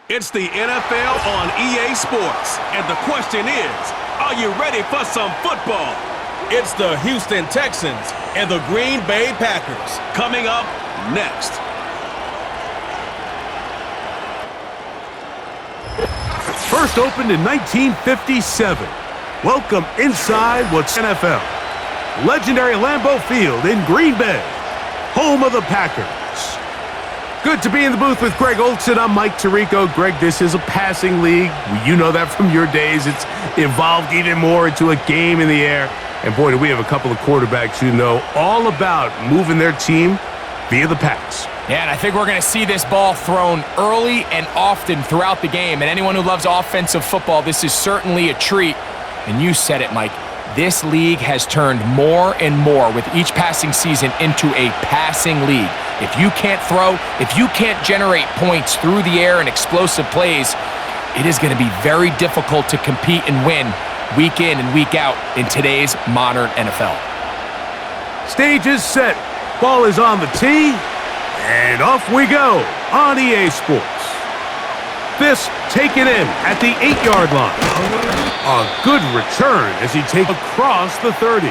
It's the NFL on EA Sports, and the question is, are you ready for some football? It's the Houston Texans and the Green Bay Packers coming up next. First opened in 1957. Welcome inside what's NFL. Legendary Lambeau Field in Green Bay, home of the Packers. Good to be in the booth with Greg Olson. I'm Mike Tirico. Greg, this is a passing league. You know that from your days. It's evolved even more into a game in the air. And boy, do we have a couple of quarterbacks who know all about moving their team via the pass. Yeah, and I think we're going to see this ball thrown early and often throughout the game. And anyone who loves offensive football, this is certainly a treat. And you said it, Mike. This league has turned more and more with each passing season into a passing league. If you can't throw, if you can't generate points through the air and explosive plays, it is going to be very difficult to compete and win week in and week out in today's modern NFL. Stage is set. Ball is on the tee. And off we go on EA Sports. This taken in at the 8-yard line. A good return as he takes across the 30.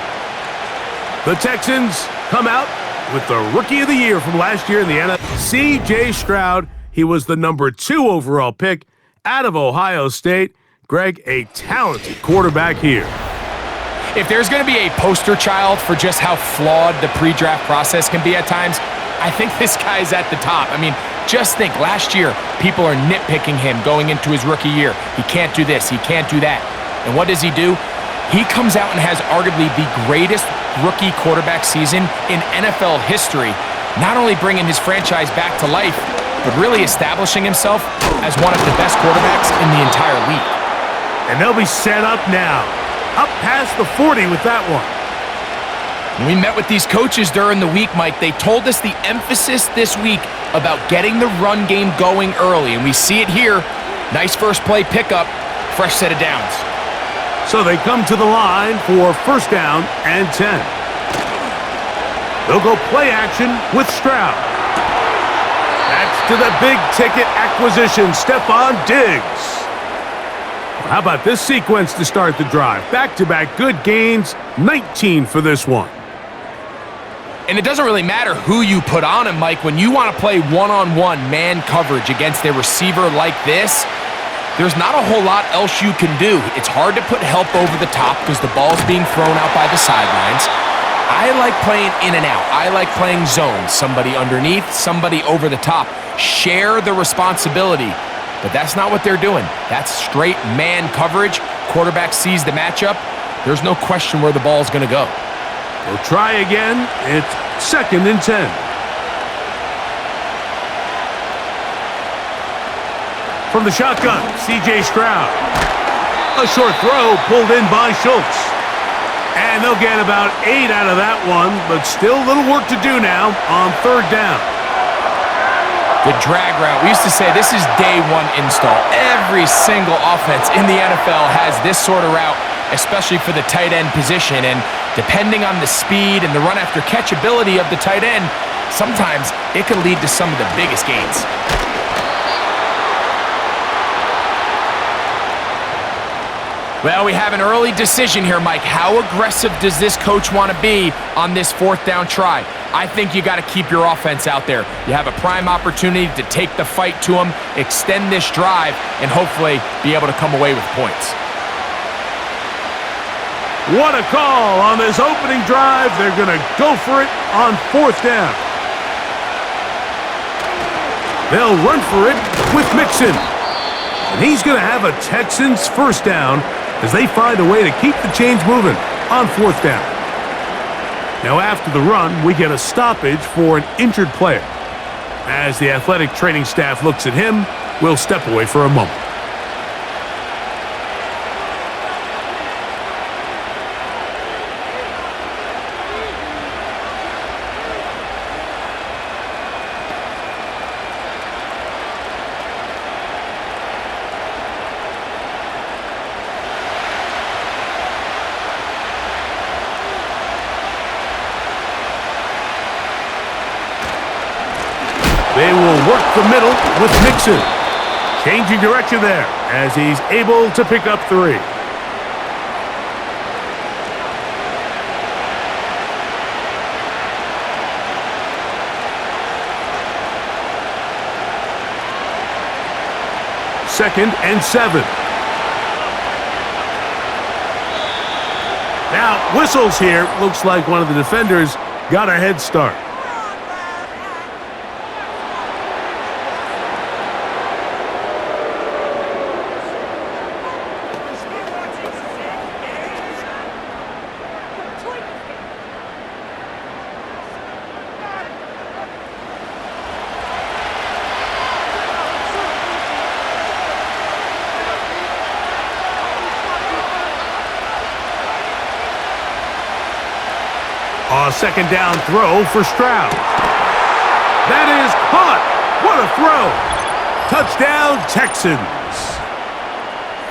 The Texans come out with the Rookie of the Year from last year in the NFL, C.J. Stroud. He was the number 2 overall pick out of Ohio State. Greg, a talented quarterback here. If there's going to be a poster child for just how flawed the pre-draft process can be at times, I think this guy's at the top. I mean, just think, last year, people are nitpicking him going into his rookie year. He can't do this, he can't do that. And what does he do? He comes out and has arguably the greatest rookie quarterback season in NFL history, not only bringing his franchise back to life, but really establishing himself as one of the best quarterbacks in the entire league. And they'll be set up now, up past the 40 with that one. When we met with these coaches during the week, Mike, they told us the emphasis this week about getting the run game going early, and we see it here. Nice first play pickup, fresh set of downs. So they come to the line for first down and 10. They'll go play action with Stroud. That's to the big-ticket acquisition, Stephon Diggs. How about this sequence to start the drive? Back-to-back good gains, 19 for this one. And it doesn't really matter who you put on him, Mike. When you want to play one-on-one man coverage against a receiver like this, there's not a whole lot else you can do. It's hard to put help over the top because the ball's being thrown out by the sidelines. I like playing in and out. I like playing zones. Somebody underneath, somebody over the top. Share the responsibility. But that's not what they're doing. That's straight man coverage. Quarterback sees the matchup. There's no question where the ball's going to go. We'll try again. It's second and 10. From the shotgun, C.J. Stroud. A short throw pulled in by Schultz. And they'll get about 8 out of that one, but still a little work to do now on third down. The drag route. We used to say this is day one install. Every single offense in the NFL has this sort of route, especially for the tight end position. And depending on the speed and the run after catch ability of the tight end, sometimes it can lead to some of the biggest gains. Well, we have an early decision here, Mike. How aggressive does this coach want to be on this fourth down try? I think you got to keep your offense out there. You have a prime opportunity to take the fight to them, extend this drive, and hopefully be able to come away with points. What a call on this opening drive. They're going to go for it on fourth down. They'll run for it with Mixon. And he's going to have a Texans first down as they find a way to keep the chains moving on fourth down. Now after the run, we get a stoppage for an injured player. As the athletic training staff looks at him, we'll step away for a moment. They will work the middle with Mixon. Changing direction there as he's able to pick up 3. Second and 7. Now, whistles here. Looks like one of the defenders got a head start. A second down throw for Stroud. That is caught. What a throw. Touchdown, Texans.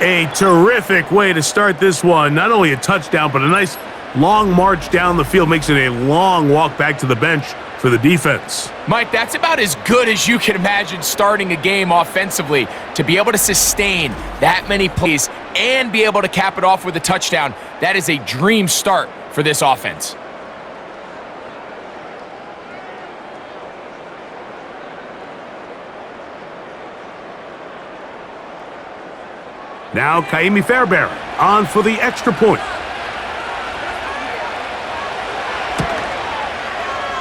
A terrific way to start this one. Not only a touchdown, but a nice long march down the field. Makes it a long walk back to the bench for the defense. Mike, that's about as good as you can imagine starting a game offensively. To be able to sustain that many plays and be able to cap it off with a touchdown, that is a dream start for this offense. Now Kaimi Fairbairn on for the extra point.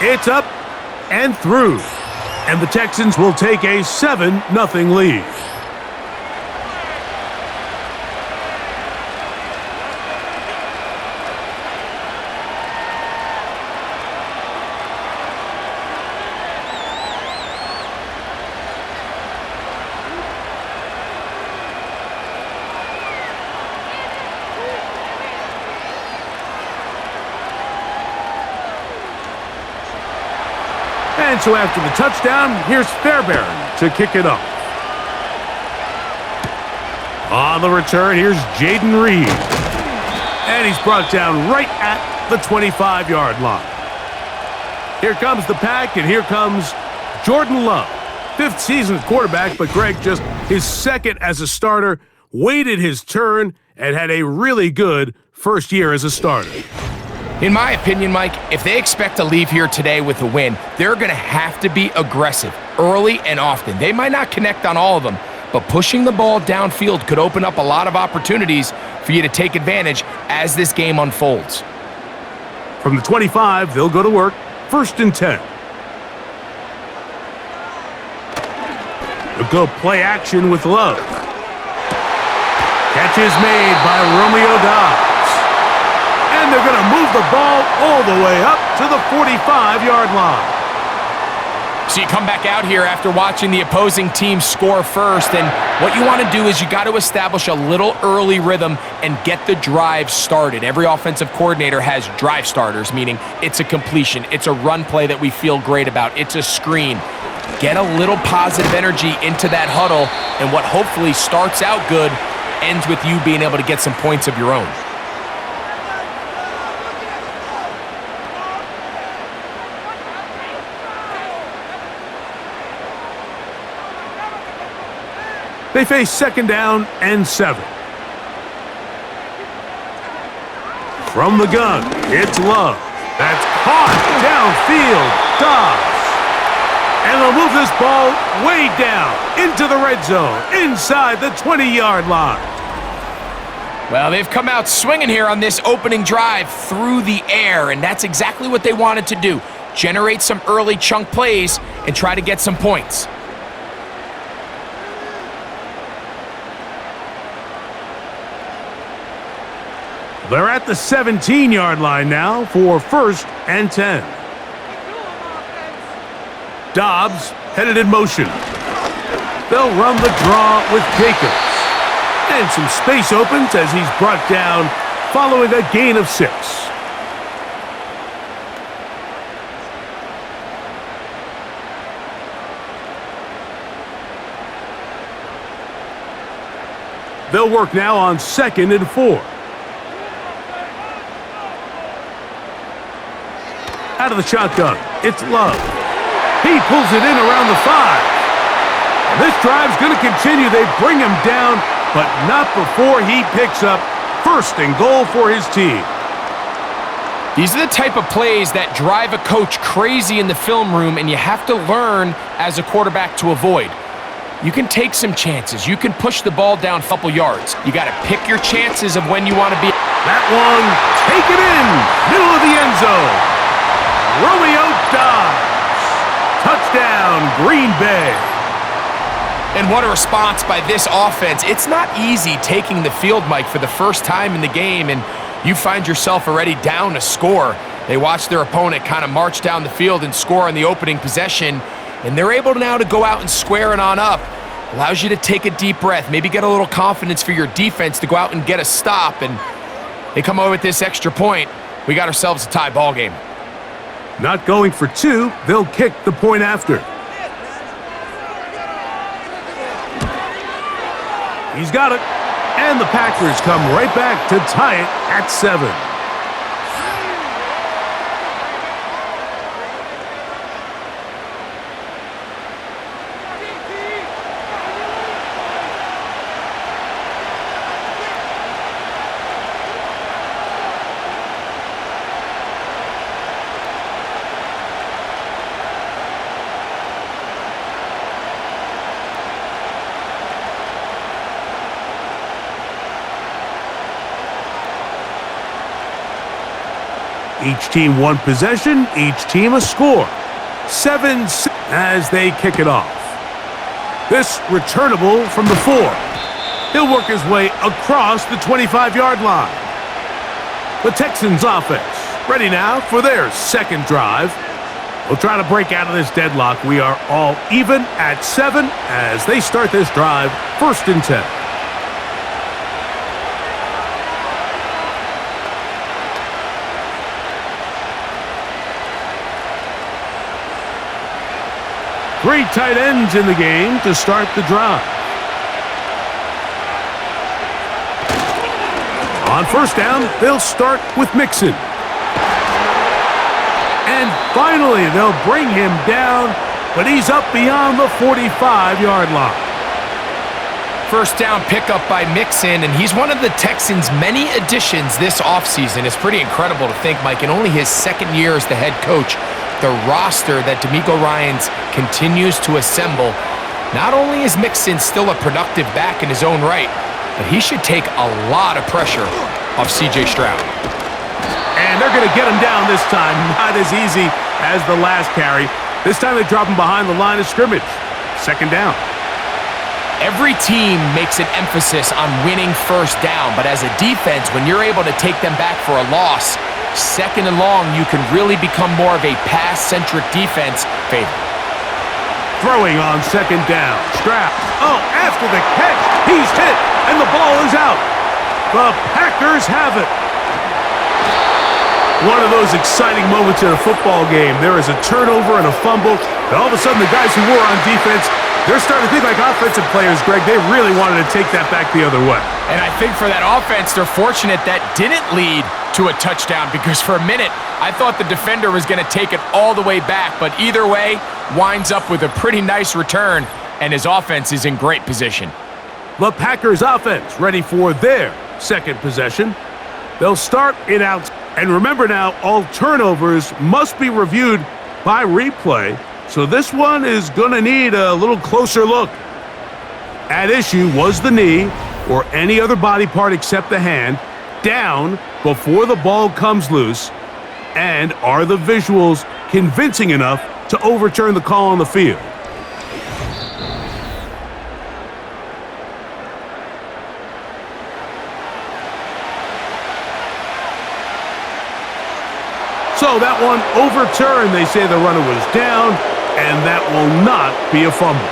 It's up and through. And the Texans will take a 7-0 lead. And so after the touchdown, here's Fairbairn to kick it off. On the return, here's Jaden Reed. And he's brought down right at the 25-yard line. Here comes the pack, and here comes Jordan Love. 5th season quarterback, but Greg just his 2nd as a starter, waited his turn, and had a really good first year as a starter. In my opinion, Mike, if they expect to leave here today with a win, they're going to have to be aggressive early and often. They might not connect on all of them, but pushing the ball downfield could open up a lot of opportunities for you to take advantage as this game unfolds. From the 25, they'll go to work. 1st and 10. They'll go play action with Love. Catch is made by Romeo Dobbs. And they're going to move the ball all the way up to the 45-yard line. So you come back out here after watching the opposing team score first, and what you want to do is you got to establish a little early rhythm and get the drive started. Every offensive coordinator has drive starters, meaning it's a completion, it's a run play that we feel great about, it's a screen. Get a little positive energy into that huddle, and what hopefully starts out good ends with you being able to get some points of your own. They face 2nd down and 7. From the gun, it's Love. That's caught downfield. Dobbs. And they'll move this ball way down into the red zone, inside the 20-yard line. Well, they've come out swinging here on this opening drive through the air, and that's exactly what they wanted to do. Generate some early chunk plays and try to get some points. They're at the 17-yard line now for 1st and 10. Dobbs headed in motion. They'll run the draw with Jacobs. And some space opens as he's brought down following a gain of 6. They'll work now on 2nd and 4. Out of the shotgun, it's Love. He pulls it in around the 5. And this drive's going to continue. They bring him down, but not before he picks up first and goal for his team. These are the type of plays that drive a coach crazy in the film room, and you have to learn as a quarterback to avoid. You can take some chances. You can push the ball down a couple yards. You got to pick your chances of when you want to be. That one, taken in, middle of the end zone. Romeo dives. Touchdown, Green Bay. And what a response by this offense. It's not easy taking the field, Mike, for the first time in the game, and you find yourself already down a score. They watch their opponent kind of march down the field and score on the opening possession, and they're able now to go out and square it on up. Allows you to take a deep breath, maybe get a little confidence for your defense to go out and get a stop, and they come over with this extra point. We got ourselves a tie ball game. Not going for two, they'll kick the point after. He's got it. And the Packers come right back to tie it at 7. Each team one possession, each team a score. 7-6 as they kick it off. This returnable from the 4. He'll work his way across the 25-yard line. The Texans offense ready now for their second drive. We'll try to break out of this deadlock. We are all even at 7 as they start this drive, 1st and 10. Three tight ends in the game to start the drive. On 1st down, they'll start with Mixon. And finally, they'll bring him down, but he's up beyond the 45-yard line. 1st down pickup by Mixon, and he's one of the Texans' many additions this offseason. It's pretty incredible to think, Mike, in only his 2nd year as the head coach, the roster that DeMeco Ryans continues to assemble. Not only is Mixon still a productive back in his own right, but he should take a lot of pressure off C.J. Stroud. And they're going to get him down this time. Not as easy as the last carry. This time they drop him behind the line of scrimmage. 2nd down. Every team makes an emphasis on winning 1st down, but as a defense, when you're able to take them back for a loss, 2nd and long, you can really become more of a pass-centric defense favor. Throwing on 2nd down. Stroud. Oh, after the catch, he's hit, and the ball is out. The Packers have it. One of those exciting moments in a football game. There is a turnover and a fumble, and all of a sudden the guys who were on defense, they're starting to think like offensive players, Greg. They really wanted to take that back the other way. And I think for that offense, they're fortunate that didn't lead to a touchdown, because for a minute, I thought the defender was going to take it all the way back. But either way, winds up with a pretty nice return, and his offense is in great position. The Packers offense ready for their 2nd possession. They'll start it out. And remember now, all turnovers must be reviewed by replay. So this one is going to need a little closer look. At issue was the knee, or any other body part except the hand, down before the ball comes loose. And are the visuals convincing enough to overturn the call on the field? So that one overturned. They say the runner was down, and that will not be a fumble.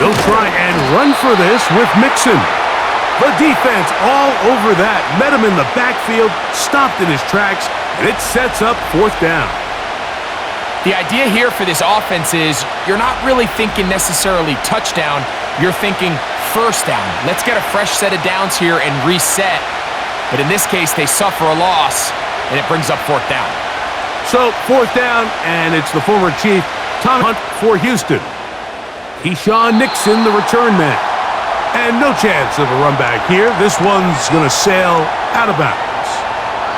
They'll try and run for this with Mixon. The defense all over that. Met him in the backfield, stopped in his tracks, and it sets up 4th down. The idea here for this offense is you're not really thinking necessarily touchdown. You're thinking first down. Let's get a fresh set of downs here and reset. But in this case, they suffer a loss, and it brings up fourth down. So, fourth down, and it's the former Chief, Tom Hunt for Houston. Keyshawn Nixon, the return man. And no chance of a run back here. This one's going to sail out of bounds.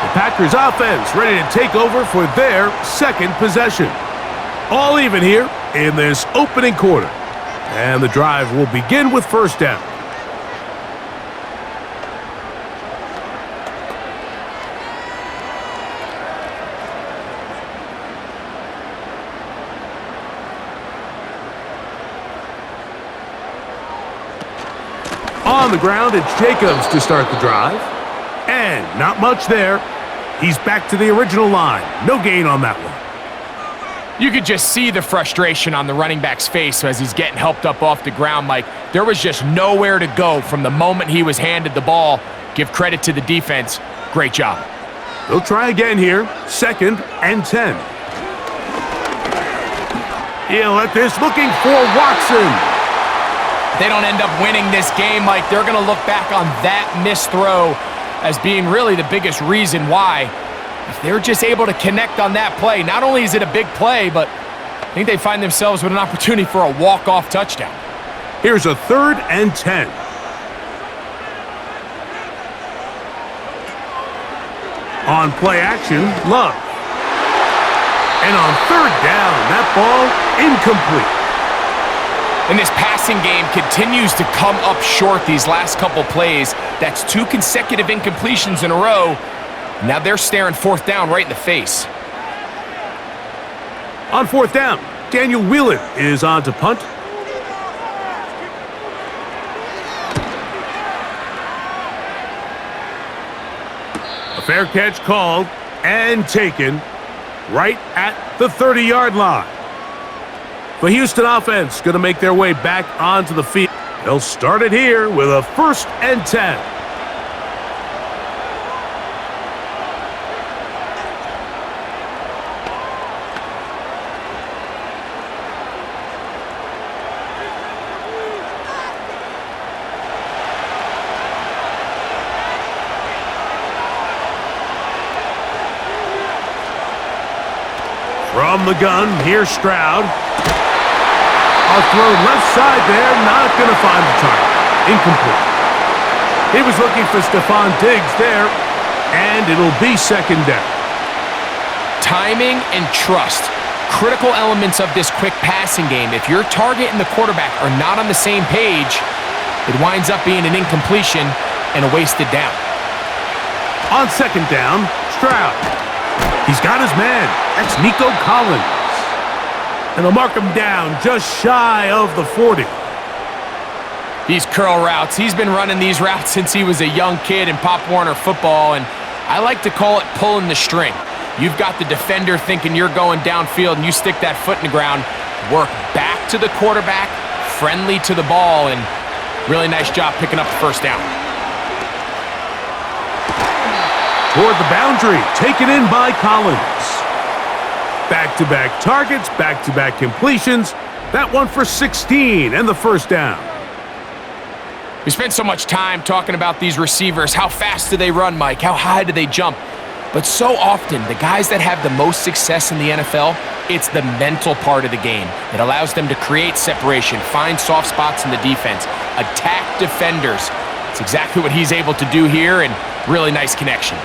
The Packers offense ready to take over for their second possession. All even here in this opening quarter. And the drive will begin with first down. On the ground, it's Jacobs to start the drive. And not much there. He's back to the original line. No gain on that one. You could just see the frustration on the running back's face as he's getting helped up off the ground, Mike. There was just nowhere to go from the moment he was handed the ball. Give credit to the defense. Great job. They'll try again here. 2nd and 10. He'll let this, looking for Watson. They don't end up winning this game, Mike. They're going to look back on that missed throw as being really the biggest reason why. If they're just able to connect on that play, not only is it a big play, but I think they find themselves with an opportunity for a walk-off touchdown. Here's a 3rd and 10. On play action, Love. And on 3rd down, that ball incomplete. And this passing game continues to come up short these last couple plays. That's 2 consecutive incompletions in a row. Now they're staring fourth down right in the face. On 4th down, Daniel Whelan is on to punt. A fair catch called and taken right at the 30-yard line. The Houston offense going to make their way back onto the field. They'll start it here with a 1st and 10. From the gun, here's Stroud. A throw left side there, not going to find the target. Incomplete. He was looking for Stephon Diggs there, and it'll be 2nd down. Timing and trust. Critical elements of this quick passing game. If your target and the quarterback are not on the same page, it winds up being an incompletion and a wasted down. On 2nd down, Stroud. He's got his man. That's Nico Collins. And they'll mark him down just shy of the 40. These curl routes, he's been running these routes since he was a young kid in Pop Warner football, and I like to call it pulling the string. You've got the defender thinking you're going downfield, and you stick that foot in the ground, work back to the quarterback, friendly to the ball, and really nice job picking up the first down. Toward the boundary, taken in by Collins. Back-to-back targets, back-to-back completions. That one for 16 and the first down. We spent so much time talking about these receivers. How fast do they run, Mike? How high do they jump? But so often, the guys that have the most success in the NFL, it's the mental part of the game. It allows them to create separation, find soft spots in the defense, attack defenders. It's exactly what he's able to do here, and really nice connection.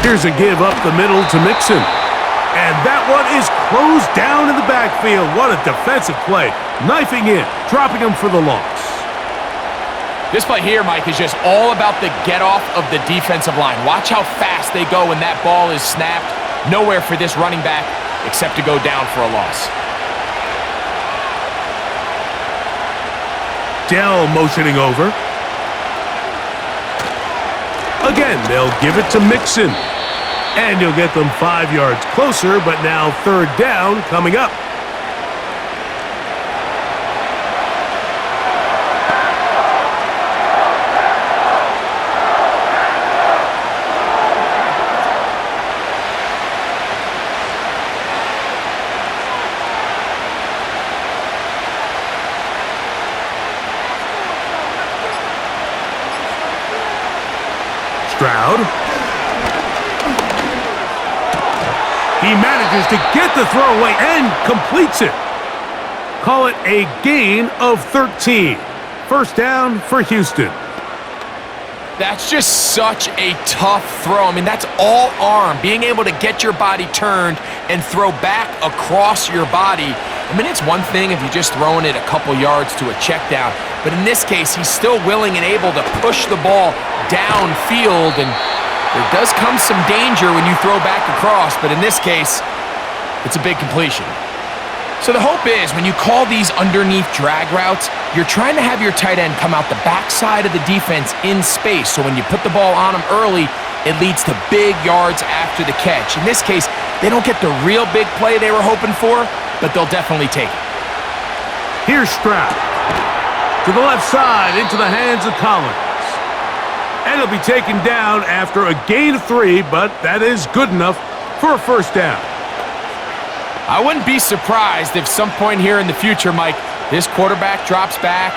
Here's a give up the middle to Mixon. And that one is closed down in the backfield. What a defensive play. Knifing in, dropping him for the loss. This play here, Mike, is just all about the get-off of the defensive line. Watch how fast they go when that ball is snapped. Nowhere for this running back except to go down for a loss. Dell motioning over. Again, they'll give it to Mixon. And you'll get them 5 yards closer, but now 3rd down coming up. Stroud. He manages to get the throw away and completes it. Call it a gain of 13. First down for Houston. That's just such a tough throw. I mean, that's all arm. Being able to get your body turned and throw back across your body. I mean, it's one thing if you're just throwing it a couple yards to a check down, but in this case, he's still willing and able to push the ball downfield, and there does come some danger when you throw back across, but in this case, it's a big completion. So the hope is when you call these underneath drag routes, you're trying to have your tight end come out the backside of the defense in space, so when you put the ball on him early, it leads to big yards after the catch. In this case, they don't get the real big play they were hoping for, but they'll definitely take it. Here's Stroud. To the left side, into the hands of Collins. And he'll be taken down after a gain of 3, but that is good enough for a first down. I wouldn't be surprised if some point here in the future, Mike, this quarterback drops back.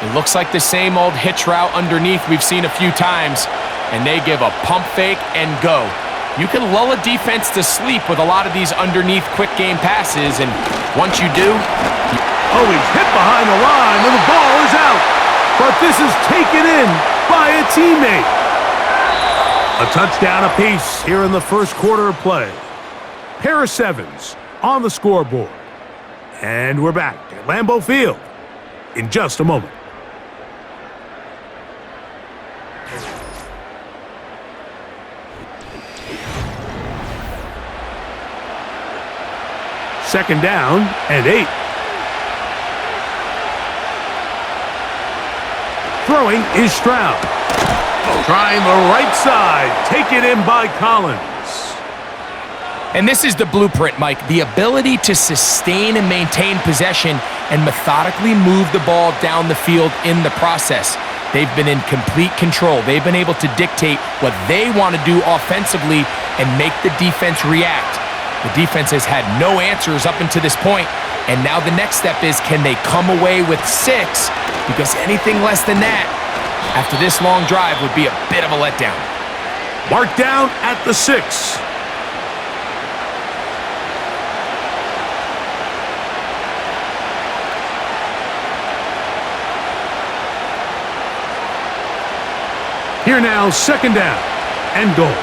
It looks like the same old hitch route underneath we've seen a few times, and they give a pump fake and go. You can lull a defense to sleep with a lot of these underneath quick game passes, and once you do... Oh, he's hit behind the line, and the ball is out. But this is taken in by a teammate. A touchdown apiece here in the first quarter of play. Pair of sevens on the scoreboard. And we're back at Lambeau Field in just a moment. Second down and 8. Throwing is Stroud. Trying the right side. Taken in by Collins. And this is the blueprint, Mike. The ability to sustain and maintain possession and methodically move the ball down the field in the process. They've been in complete control. They've been able to dictate what they want to do offensively and make the defense react. The defense has had no answers up until this point, and now the next step is, can they come away with 6? Because anything less than that, after this long drive, would be a bit of a letdown. Marked down at the 6. Here now, second down and goal.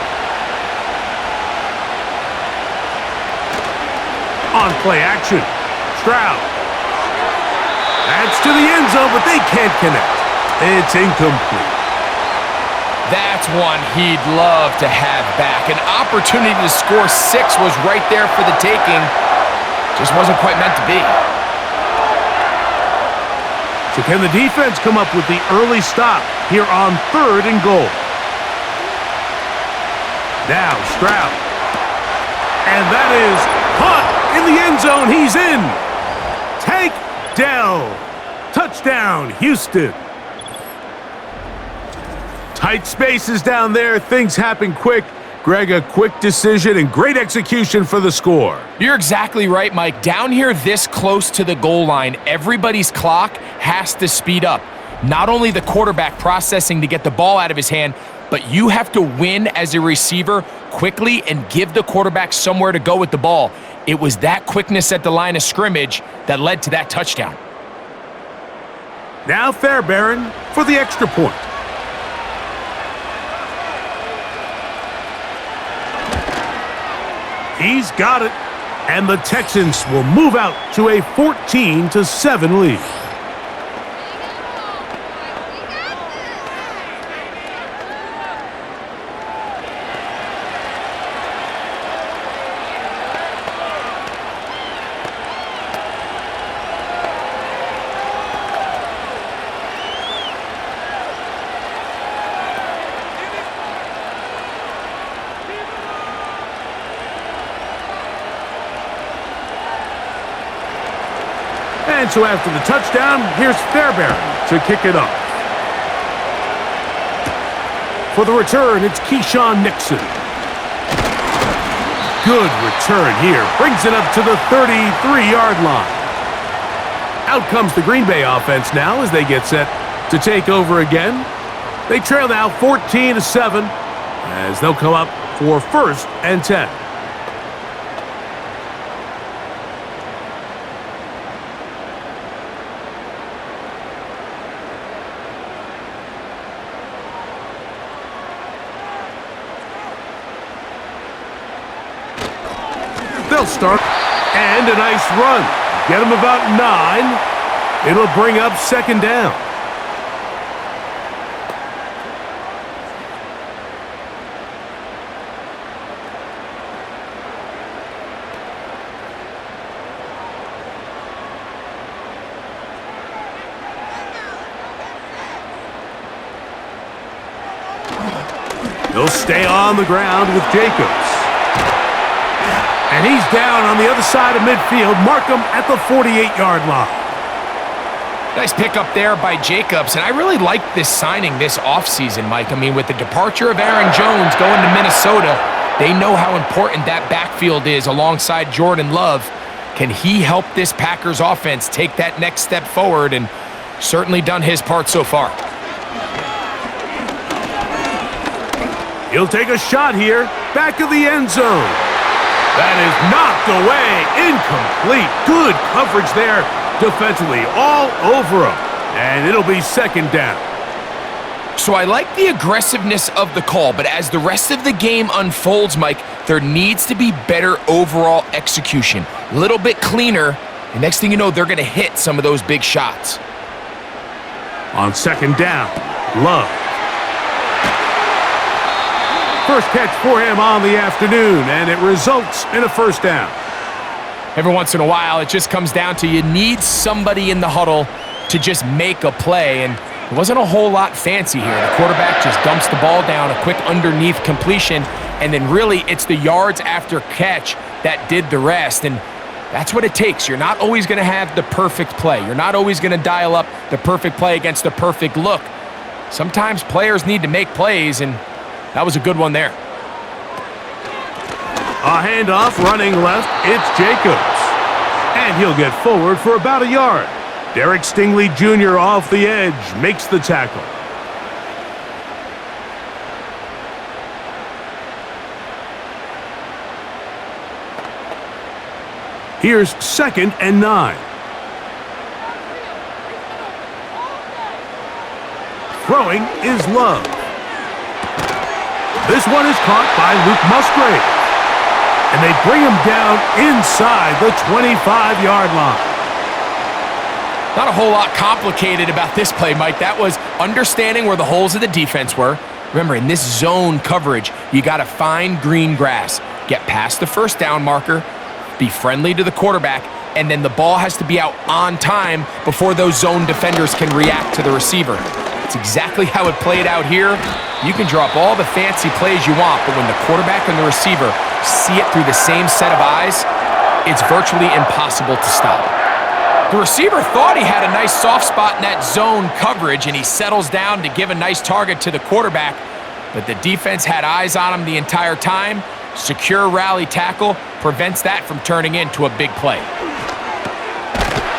On play action, Stroud. That's to the end zone, but they can't connect. It's incomplete. That's one he'd love to have back. An opportunity to score 6 was right there for the taking. Just wasn't quite meant to be. So can the defense come up with the early stop here on third and goal? Now Stroud. And that is caught in the end zone. He's in. Tank Dell. Touchdown, Houston. Tight spaces down there. Things happen quick. Greg, a quick decision and great execution for the score. You're exactly right, Mike. Down here this close to the goal line, everybody's clock has to speed up. Not only the quarterback processing to get the ball out of his hand, but you have to win as a receiver quickly and give the quarterback somewhere to go with the ball. It was that quickness at the line of scrimmage that led to that touchdown. Now Fairbairn for the extra point. He's got it, and the Texans will move out to a 14-7 lead. And so after the touchdown, here's Fairbairn to kick it off. For the return, it's Keyshawn Nixon. Good return here. Brings it up to the 33-yard line. Out comes the Green Bay offense now as they get set to take over again. They trail now 14-7 as they'll come up for 1st and 10. They'll start, and a nice run. Get them about 9. It'll bring up 2nd down. He'll stay on the ground with Jacobs. And he's down on the other side of midfield. Mark him at the 48-yard line. Nice pickup there by Jacobs, and I really like this signing this offseason, Mike. I mean, with the departure of Aaron Jones going to Minnesota, they know how important that backfield is alongside Jordan Love. Can he help this Packers offense take that next step forward? And certainly done his part so far. He'll take a shot here, back of the end zone. That is knocked away, incomplete. Good coverage there defensively, all over him. And it'll be 2nd down. So I like the aggressiveness of the call, but as the rest of the game unfolds, Mike, there needs to be better overall execution. A little bit cleaner, and next thing you know, they're going to hit some of those big shots. On 2nd down, Love. First catch for him on the afternoon, and it results in a 1st down. Every once in a while, it just comes down to you need somebody in the huddle to just make a play, and it wasn't a whole lot fancy here. The quarterback just dumps the ball down, a quick underneath completion, and then really it's the yards after catch that did the rest, and that's what it takes. You're not always going to have the perfect play. You're not always going to dial up the perfect play against the perfect look. Sometimes players need to make plays, and that was a good one there. A handoff running left, it's Jacobs. And he'll get forward for about a yard. Derek Stingley Jr. off the edge makes the tackle. Here's 2nd and 9. Throwing is Love. This one is caught by Luke Musgrave. And they bring him down inside the 25-yard line. Not a whole lot complicated about this play, Mike. That was understanding where the holes of the defense were. Remember, in this zone coverage, you got to find green grass, get past the 1st down marker, be friendly to the quarterback, and then the ball has to be out on time before those zone defenders can react to the receiver. It's exactly how it played out here. You can draw up all the fancy plays you want, but when the quarterback and the receiver see it through the same set of eyes, it's virtually impossible to stop. The receiver thought he had a nice soft spot in that zone coverage, and he settles down to give a nice target to the quarterback, but the defense had eyes on him the entire time. Secure rally tackle prevents that from turning into a big play.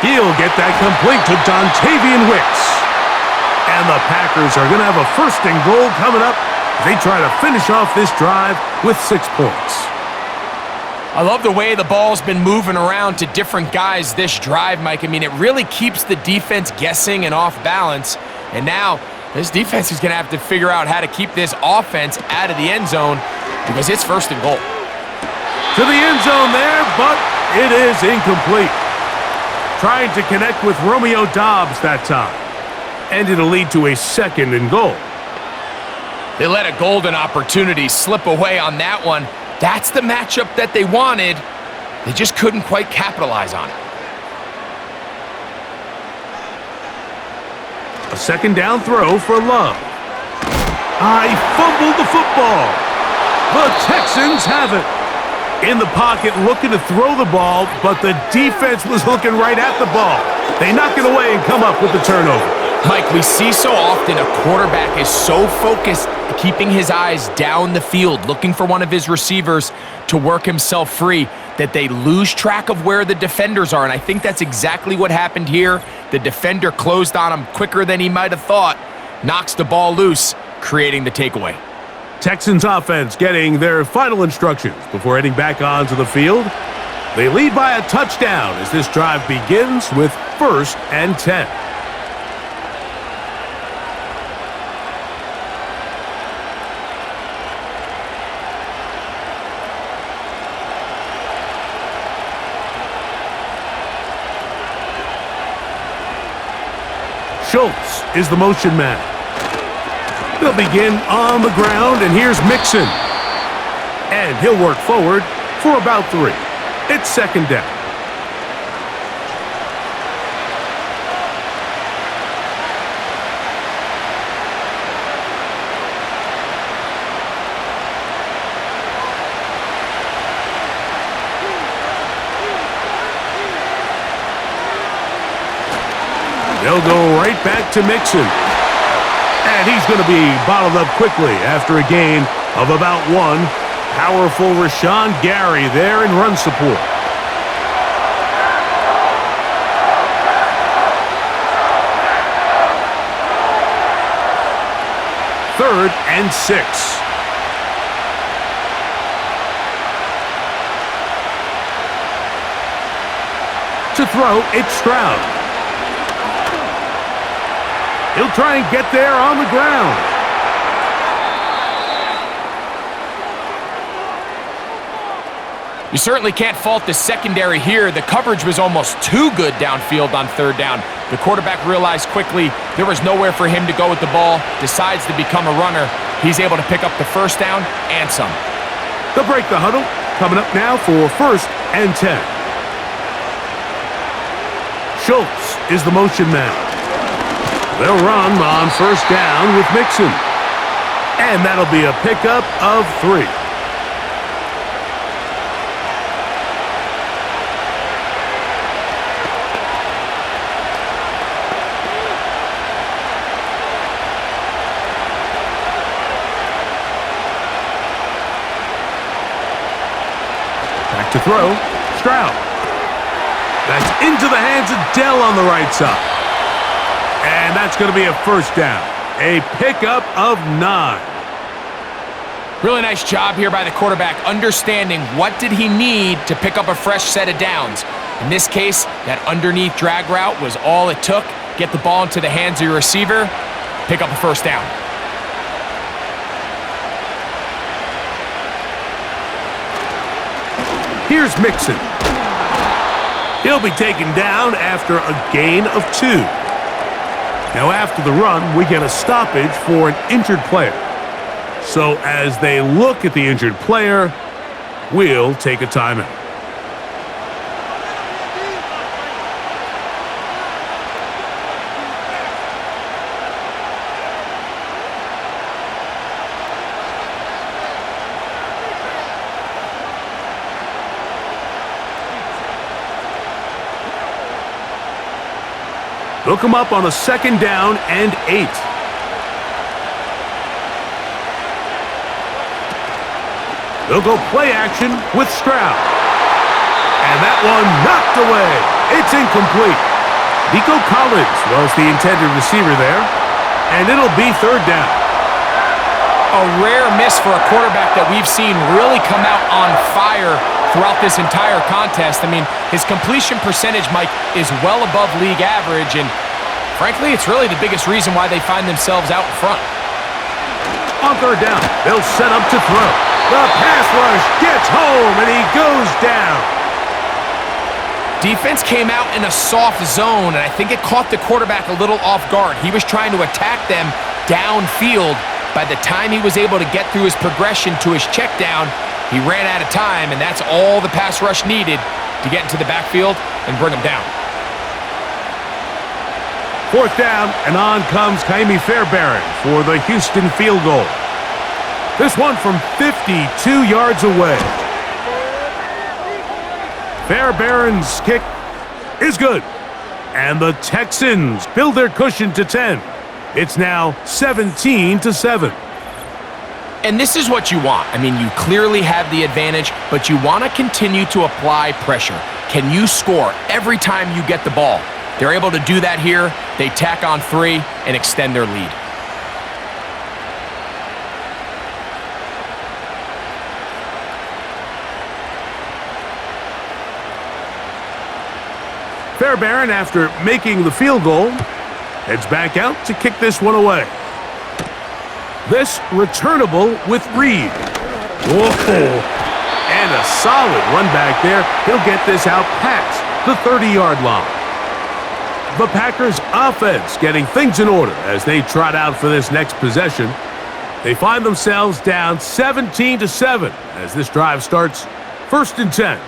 He'll get that complete to Dontavian Wicks. And the Packers are going to have a 1st and goal coming up. They try to finish off this drive with 6 points. I love the way the ball's been moving around to different guys this drive, Mike. I mean, it really keeps the defense guessing and off balance. And now this defense is going to have to figure out how to keep this offense out of the end zone because it's 1st and goal. To the end zone there, but it is incomplete. Trying to connect with Romeo Doubs that time. And it'll lead to a 2nd and goal. They let a golden opportunity slip away on that one. That's the matchup that they wanted. They just couldn't quite capitalize on it. A 2nd down throw for Love. He fumbled the football. The Texans have it. In the pocket looking to throw the ball, but the defense was looking right at the ball. They knock it away and come up with the turnover. Mike, we see so often a quarterback is so focused keeping his eyes down the field, looking for one of his receivers to work himself free, that they lose track of where the defenders are. And I think that's exactly what happened here. The defender closed on him quicker than he might have thought, knocks the ball loose, creating the takeaway. Texans offense getting their final instructions before heading back onto the field. They lead by a touchdown as this drive begins with 1st and 10. Schultz is the motion man. They'll begin on the ground, and here's Mixon. And he'll work forward for about 3. It's 2nd down. They'll go right back to Mixon. And he's going to be bottled up quickly after a gain of about 1. Powerful Rashawn Gary there in run support. Third and 6. To throw, it's Stroud. He'll try and get there on the ground. You certainly can't fault the secondary here. The coverage was almost too good downfield on 3rd down. The quarterback realized quickly there was nowhere for him to go with the ball, decides to become a runner. He's able to pick up the 1st down and some. They'll break the huddle. Coming up now for 1st and 10. Schultz is the motion man. They'll run on 1st down with Mixon. And that'll be a pickup of 3. Back to throw. Stroud. That's into the hands of Dell on the right side. And that's going to be a 1st down. A pickup of 9. Really nice job here by the quarterback, understanding what did he need to pick up a fresh set of downs. In this case, that underneath drag route was all it took. Get the ball into the hands of your receiver, pick up a 1st down. Here's Mixon. He'll be taken down after a gain of 2. Now, after the run, we get a stoppage for an injured player. So, as they look at the injured player, we'll take a timeout. They'll come up on a 2nd down and 8. They'll go play action with Stroud. And that one knocked away. It's incomplete. Nico Collins was the intended receiver there. And it'll be 3rd down. A rare miss for a quarterback that we've seen really come out on fire throughout this entire contest. I mean, his completion percentage, Mike, is well above league average, and frankly, it's really the biggest reason why they find themselves out in front. On 3rd down, they'll set up to throw. The pass rush gets home, and he goes down. Defense came out in a soft zone, and I think it caught the quarterback a little off guard. He was trying to attack them downfield. By the time he was able to get through his progression to his check down, he ran out of time, and that's all the pass rush needed to get into the backfield and bring him down. 4th down, and on comes Kaimi Fairbairn for the Houston field goal. This one from 52 yards away. Fairbairn's kick is good. And the Texans build their cushion to 10. It's now 17-7. And this is what you want. I mean, you clearly have the advantage, but you want to continue to apply pressure. Can you score every time you get the ball? They're able to do that here. They tack on 3 and extend their lead. Bear Baron, after making the field goal, heads back out to kick this one away. This returnable with Reed. Whoa. And a solid run back there. He'll get this out past the 30-yard line. The Packers offense getting things in order as they trot out for this next possession. They find themselves down 17-7 as this drive starts 1st and 10.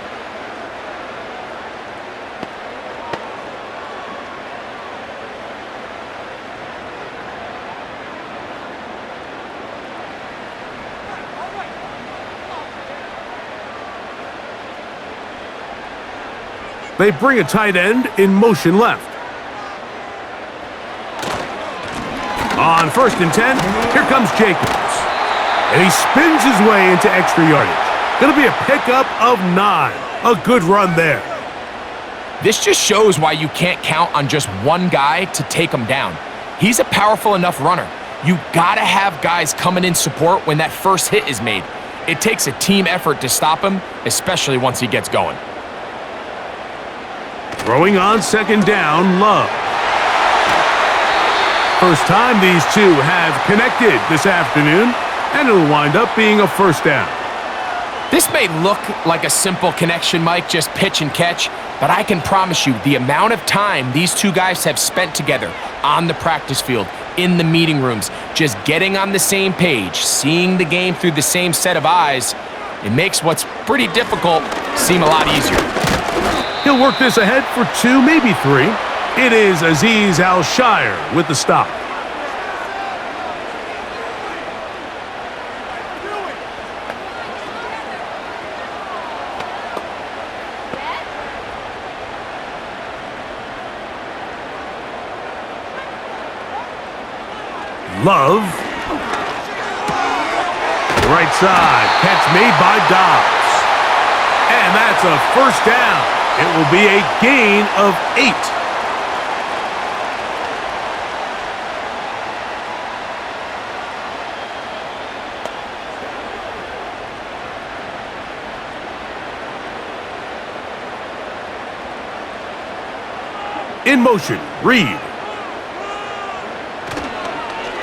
They bring a tight end in motion left. On 1st and 10, here comes Jacobs. And he spins his way into extra yardage. Going to be a pickup of 9. A good run there. This just shows why you can't count on just one guy to take him down. He's a powerful enough runner. You got to have guys coming in support when that first hit is made. It takes a team effort to stop him, especially once he gets going. Throwing on 2nd down, Love. First time these two have connected this afternoon, and it'll wind up being a 1st down. This may look like a simple connection, Mike, just pitch and catch, but I can promise you the amount of time these two guys have spent together on the practice field, in the meeting rooms, just getting on the same page, seeing the game through the same set of eyes, it makes what's pretty difficult seem a lot easier. He'll work this ahead for 2, maybe 3. It is Azeez Al-Shire with the stop. Love. Right side. Catch made by Dobbs. And that's a 1st down. It will be a gain of 8. In motion, Reed.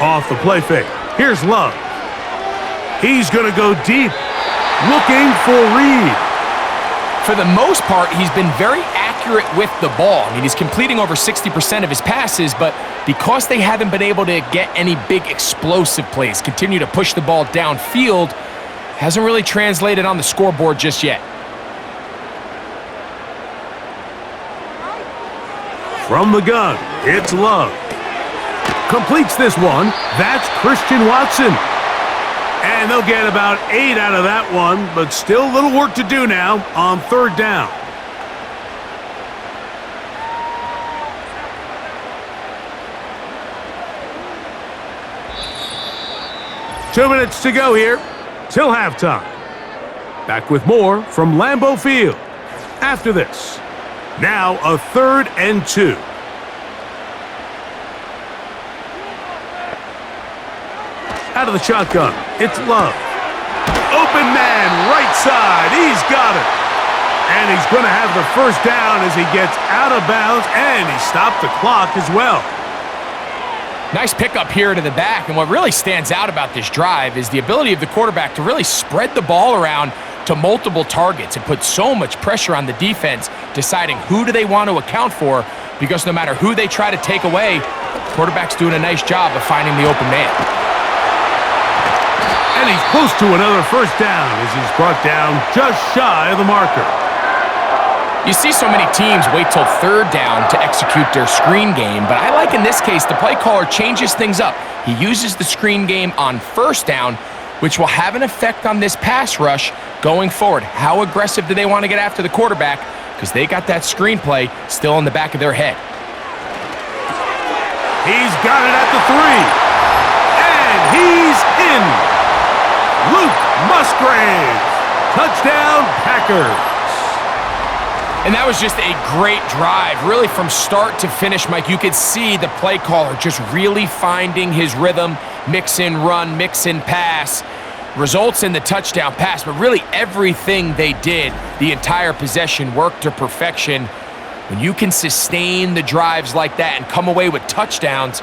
Off the play fake. Here's Love. He's going to go deep, looking for Reed. For the most part, he's been very accurate with the ball. I mean, he's completing over 60% of his passes, but because they haven't been able to get any big explosive plays, continue to push the ball downfield, hasn't really translated on the scoreboard just yet. From the gun, it's Love. Completes this one. That's Christian Watson. And they'll get about 8 out of that one, but still a little work to do now on 3rd down. Two minutes to go here till halftime. Back with more from Lambeau Field after this. Now a 3rd and 2. Out of the shotgun, it's Love. Open man, right side, he's got it. And he's going to have the 1st down as he gets out of bounds, and he stopped the clock as well. Nice pickup here to the back, and what really stands out about this drive is the ability of the quarterback to really spread the ball around to multiple targets and put so much pressure on the defense, deciding who do they want to account for, because no matter who they try to take away, the quarterback's doing a nice job of finding the open man. And he's close to another 1st down as he's brought down just shy of the marker. You see so many teams wait till 3rd down to execute their screen game, but I like in this case the play caller changes things up. He uses the screen game on 1st down, which will have an effect on this pass rush going forward. How aggressive do they want to get after the quarterback? Because they got that screenplay still in the back of their head. He's got it at the 3. And he's in. Luke Musgrave. Touchdown, Packers. And that was just a great drive, really from start to finish, Mike. You could see the play caller just really finding his rhythm, mix in run, mix in pass, results in the touchdown pass, but really everything they did, the entire possession worked to perfection. When you can sustain the drives like that and come away with touchdowns,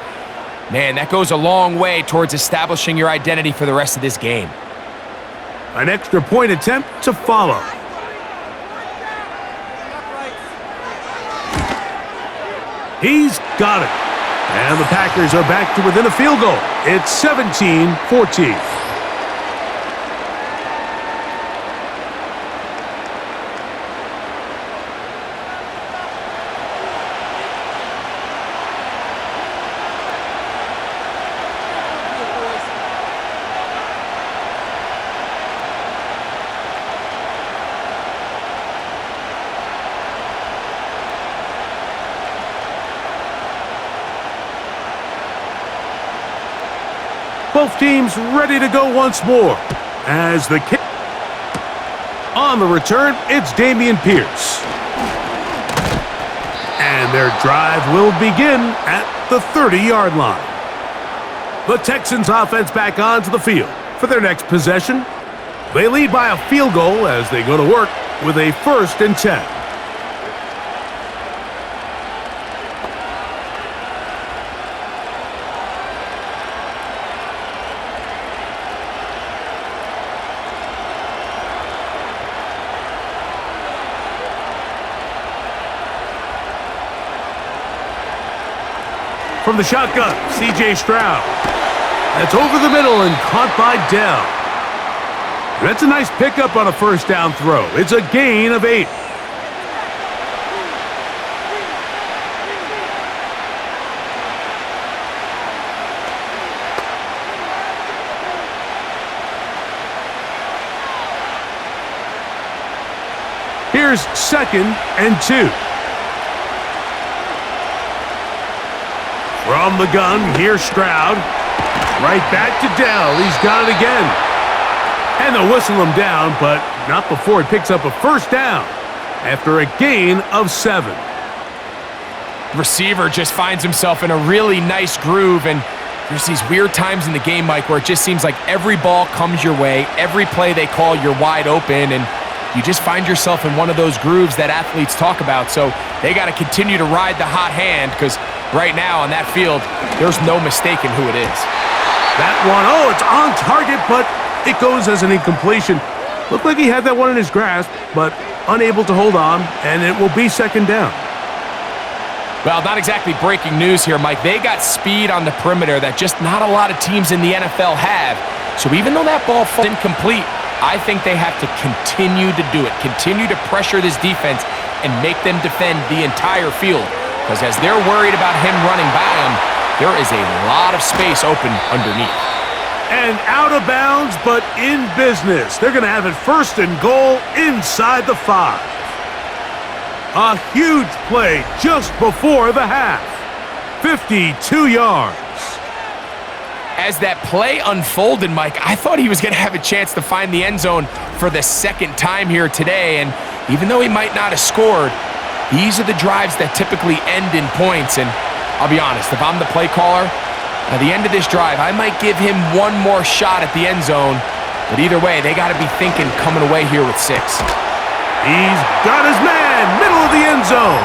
man, that goes a long way towards establishing your identity for the rest of this game. An extra point attempt to follow. He's got it. And the Packers are back to within a field goal. It's 17-14. Both teams ready to go once more. As the kick on the return, it's Dameon Pierce. And their drive will begin at the 30-yard line. The Texans offense back onto the field for their next possession. They lead by a field goal as they go to work with a 1st and 10. From the shotgun, C.J. Stroud. That's over the middle and caught by Dell. That's a nice pickup on a 1st down throw. It's a gain of 8. Here's 2nd and 2. From the gun, here's Stroud. Right back to Dell. He's got it again. And they'll whistle him down, but not before he picks up a 1st down after a gain of 7. Receiver just finds himself in a really nice groove, and there's these weird times in the game, Mike, where it just seems like every ball comes your way, every play they call, you're wide open, and you just find yourself in one of those grooves that athletes talk about. So they got to continue to ride the hot hand, because right now on that field, there's no mistaking who it is. That one, oh, it's on target, but it goes as an incompletion. Looked like he had that one in his grasp, but unable to hold on, and it will be 2nd down. Well, not exactly breaking news here, Mike. They got speed on the perimeter that just not a lot of teams in the NFL have. So even though that ball falls incomplete, I think they have to continue to do it, continue to pressure this defense and make them defend the entire field. Because as they're worried about him running by them, there is a lot of space open underneath. And out of bounds, but in business. They're going to have it 1st and goal inside the 5. A huge play just before the half. 52 yards. As that play unfolded, Mike, I thought he was going to have a chance to find the end zone for the 2nd time here today. And even though he might not have scored, these are the drives that typically end in points. And I'll be honest, if I'm the play caller, at the end of this drive, I might give him one more shot at the end zone. But either way, they got to be thinking coming away here with 6. He's got his man, middle of the end zone.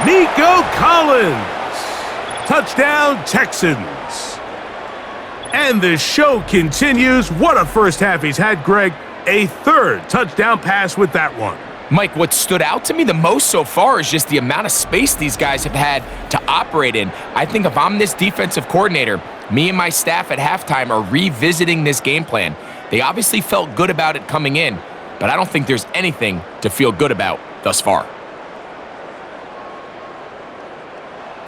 Nico Collins. Touchdown, Texans. And the show continues. What a 1st half he's had, Greg. A 3rd touchdown pass with that one. Mike, what stood out to me the most so far is just the amount of space these guys have had to operate in. I think if I'm this defensive coordinator, me and my staff at halftime are revisiting this game plan. They obviously felt good about it coming in, but I don't think there's anything to feel good about thus far.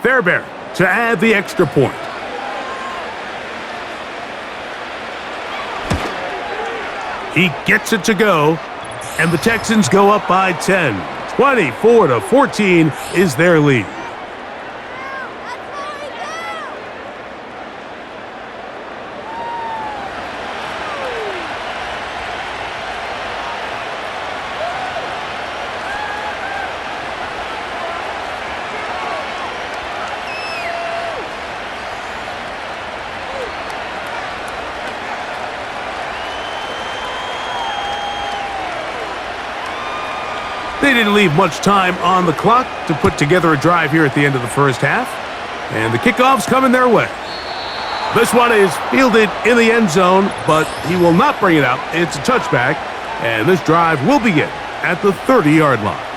Fairbairn to add the extra point. He gets it to go, and the Texans go up by 10. 24-14 is their lead. They didn't leave much time on the clock to put together a drive here at the end of the first half. And the kickoff's coming their way. This one is fielded in the end zone, but he will not bring it out. It's a touchback, and this drive will begin at the 30-yard line.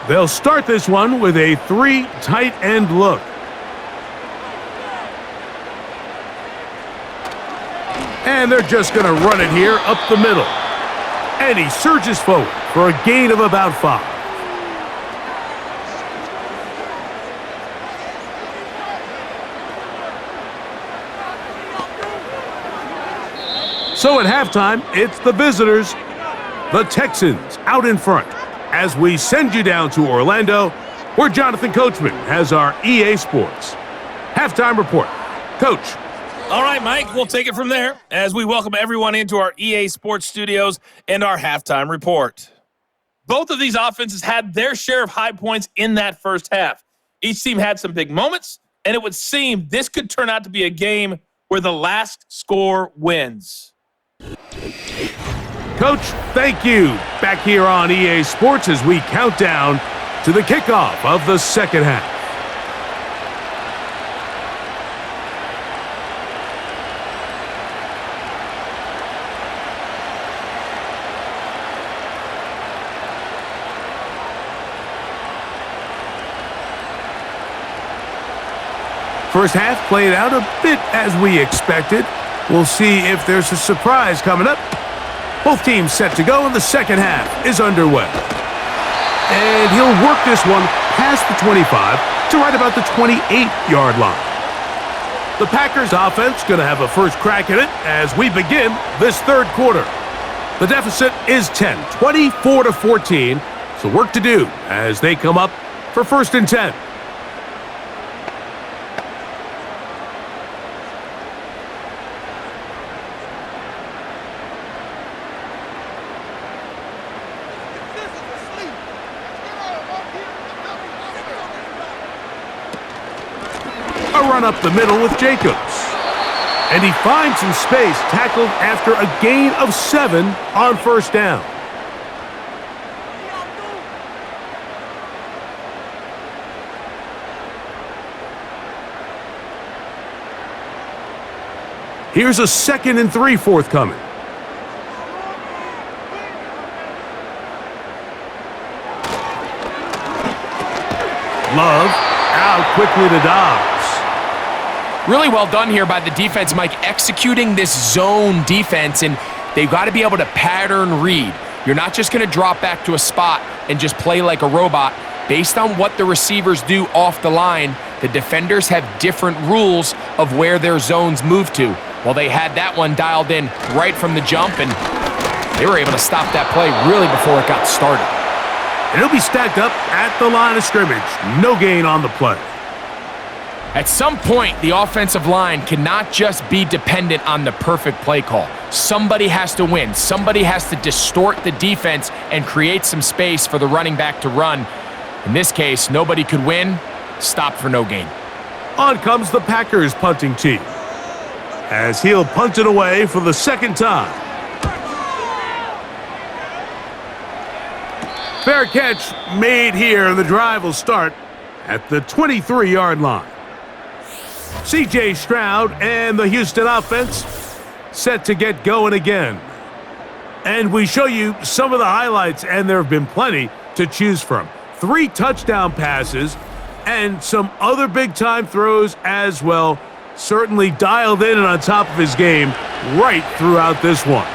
They'll start this one with a 3 tight end look. And they're just going to run it here up the middle. And he surges forward for a gain of about 5. So at halftime, it's the visitors, the Texans, out in front, as we send you down to Orlando, where Jonathan Coachman has our EA Sports halftime report. Coach. All right, Mike, we'll take it from there as we welcome everyone into our EA Sports studios and our halftime report. Both of these offenses had their share of high points in that first half. Each team had some big moments, and it would seem this could turn out to be a game where the last score wins. Coach, thank you. Back here on EA Sports as we count down to the kickoff of the second half. First half played out a bit as we expected. We'll see if there's a surprise coming up. Both teams set to go, and the second half is underway. And he'll work this one past the 25 to right about the 28-yard line. The Packers offense going to have a first crack at it as we begin this third quarter. The deficit is 10, 24-14, so work to do as they come up for 1st and 10. Run up the middle with Jacobs. And he finds some space, tackled after a gain of 7 on first down. Here's a 2nd and 3 forthcoming. Love out quickly to Dobbs. Really well done here by the defense, Mike, executing this zone defense, and they've got to be able to pattern read. You're not just going to drop back to a spot and just play like a robot. Based on what the receivers do off the line, the defenders have different rules of where their zones move to. Well, they had that one dialed in right from the jump, and they were able to stop that play really before it got started. And it'll be stacked up at the line of scrimmage. No gain on the play. At some point, the offensive line cannot just be dependent on the perfect play call. Somebody has to win. Somebody has to distort the defense and create some space for the running back to run. In this case, nobody could win. Stop for no gain. On comes the Packers punting team, as he'll punt it away for the second time. Fair catch made here, and the drive will start at the 23-yard line. C.J. Stroud and the Houston offense set to get going again. And we show you some of the highlights, and there have been plenty to choose from. 3 touchdown passes and some other big-time throws as well. Certainly dialed in and on top of his game right throughout this one.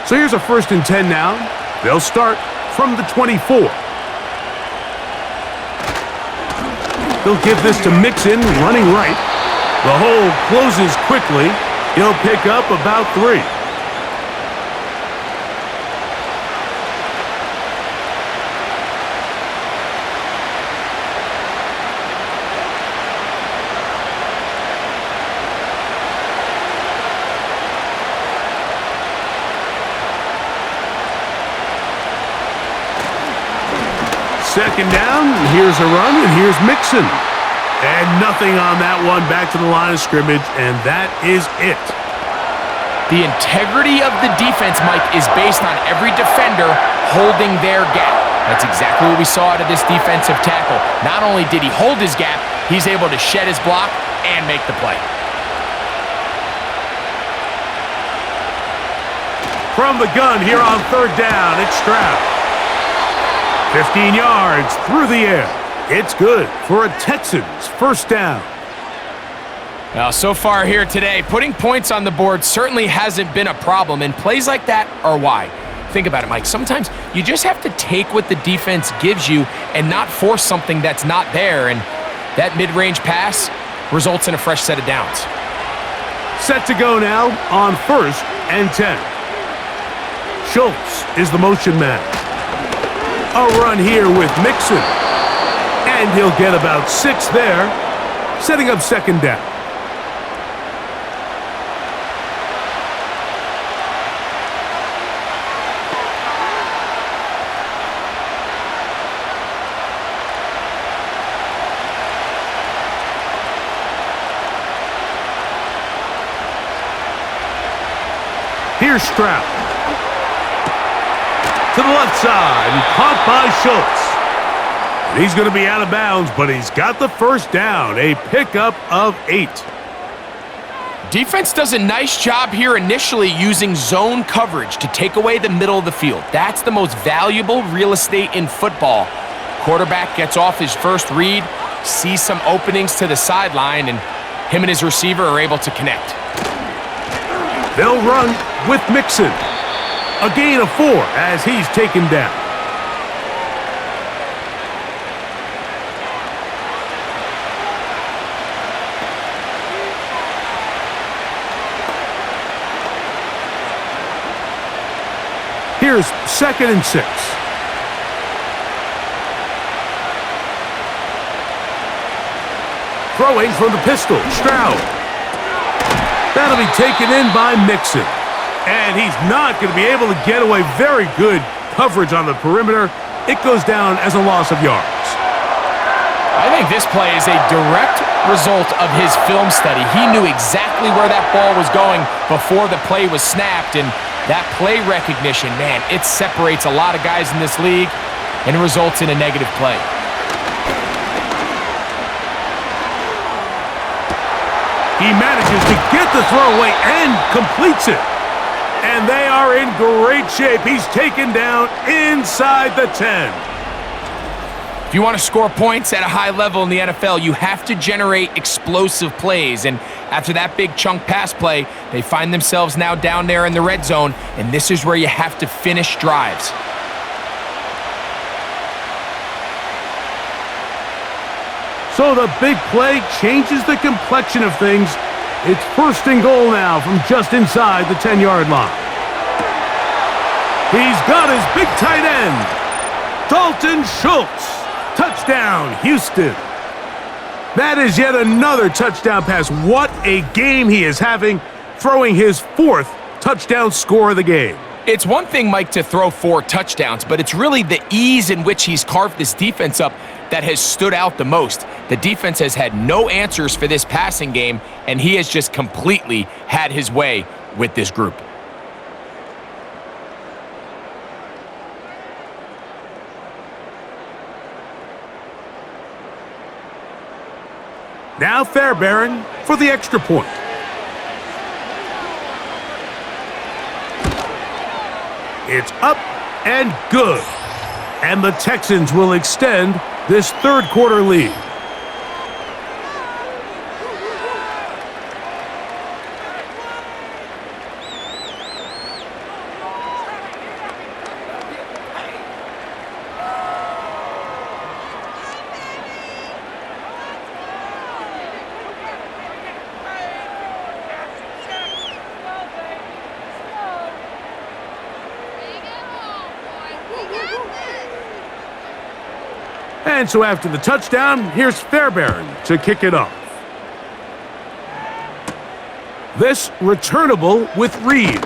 So here's a 1st and 10 now. They'll start from the 24. They'll give this to Mixon, running right. The hole closes quickly. He'll pick up about 3. second down. Here's a run, and here's Mixon. And nothing on that one. Back to the line of scrimmage, and that is it. The integrity of the defense, Mike, is based on every defender holding their gap. That's exactly what we saw out of this defensive tackle. Not only did he hold his gap, he's able to shed his block and make the play. From the gun here on third down, it's Stroud. 15 yards through the air. It's good for a Texans first down. Now, so far here today, putting points on the board certainly hasn't been a problem, and plays like that are why. Think about it, Mike. Sometimes you just have to take what the defense gives you and not force something that's not there, and that mid-range pass results in a fresh set of downs. Set to go now on 1st and 10. Schultz is the motion man. A run here with Mixon. And he'll get about 6 there, setting up second down. Here's Stroud. To the left side, and caught by Schultz. And he's going to be out of bounds, but he's got the first down, a pickup of 8. Defense does a nice job here initially using zone coverage to take away the middle of the field. That's the most valuable real estate in football. Quarterback gets off his first read, sees some openings to the sideline, and him and his receiver are able to connect. They'll run with Mixon. A gain of 4 as he's taken down. Here's 2nd and 6. Throwing from the pistol, Stroud. That'll be taken in by Mixon. And he's not going to be able to get away. Very good coverage on the perimeter. It goes down as a loss of yards. I think this play is a direct result of his film study. He knew exactly where that ball was going before the play was snapped, and that play recognition, man, it separates a lot of guys in this league, and it results in a negative play. He manages to get the throw away and completes it. And they are in great shape. He's taken down inside the 10. If you want to score points at a high level in the NFL, you have to generate explosive plays. And after that big chunk pass play, they find themselves now down there in the red zone, and this is where you have to finish drives. So the big play changes the complexion of things. It's 1st and goal now from just inside the 10-yard line. He's got his big tight end, Dalton Schultz. Touchdown, Houston. That is yet another touchdown pass. What a game he is having, throwing his 4th touchdown score of the game. It's one thing, Mike, to throw 4 touchdowns, but it's really the ease in which he's carved this defense up that has stood out the most. The defense has had no answers for this passing game, and he has just completely had his way with this group. Now Fairbairn for the extra point. It's up and good. And the Texans will extend this 3rd quarter lead. And so after the touchdown, here's Fairbairn to kick it off. This returnable with Reed.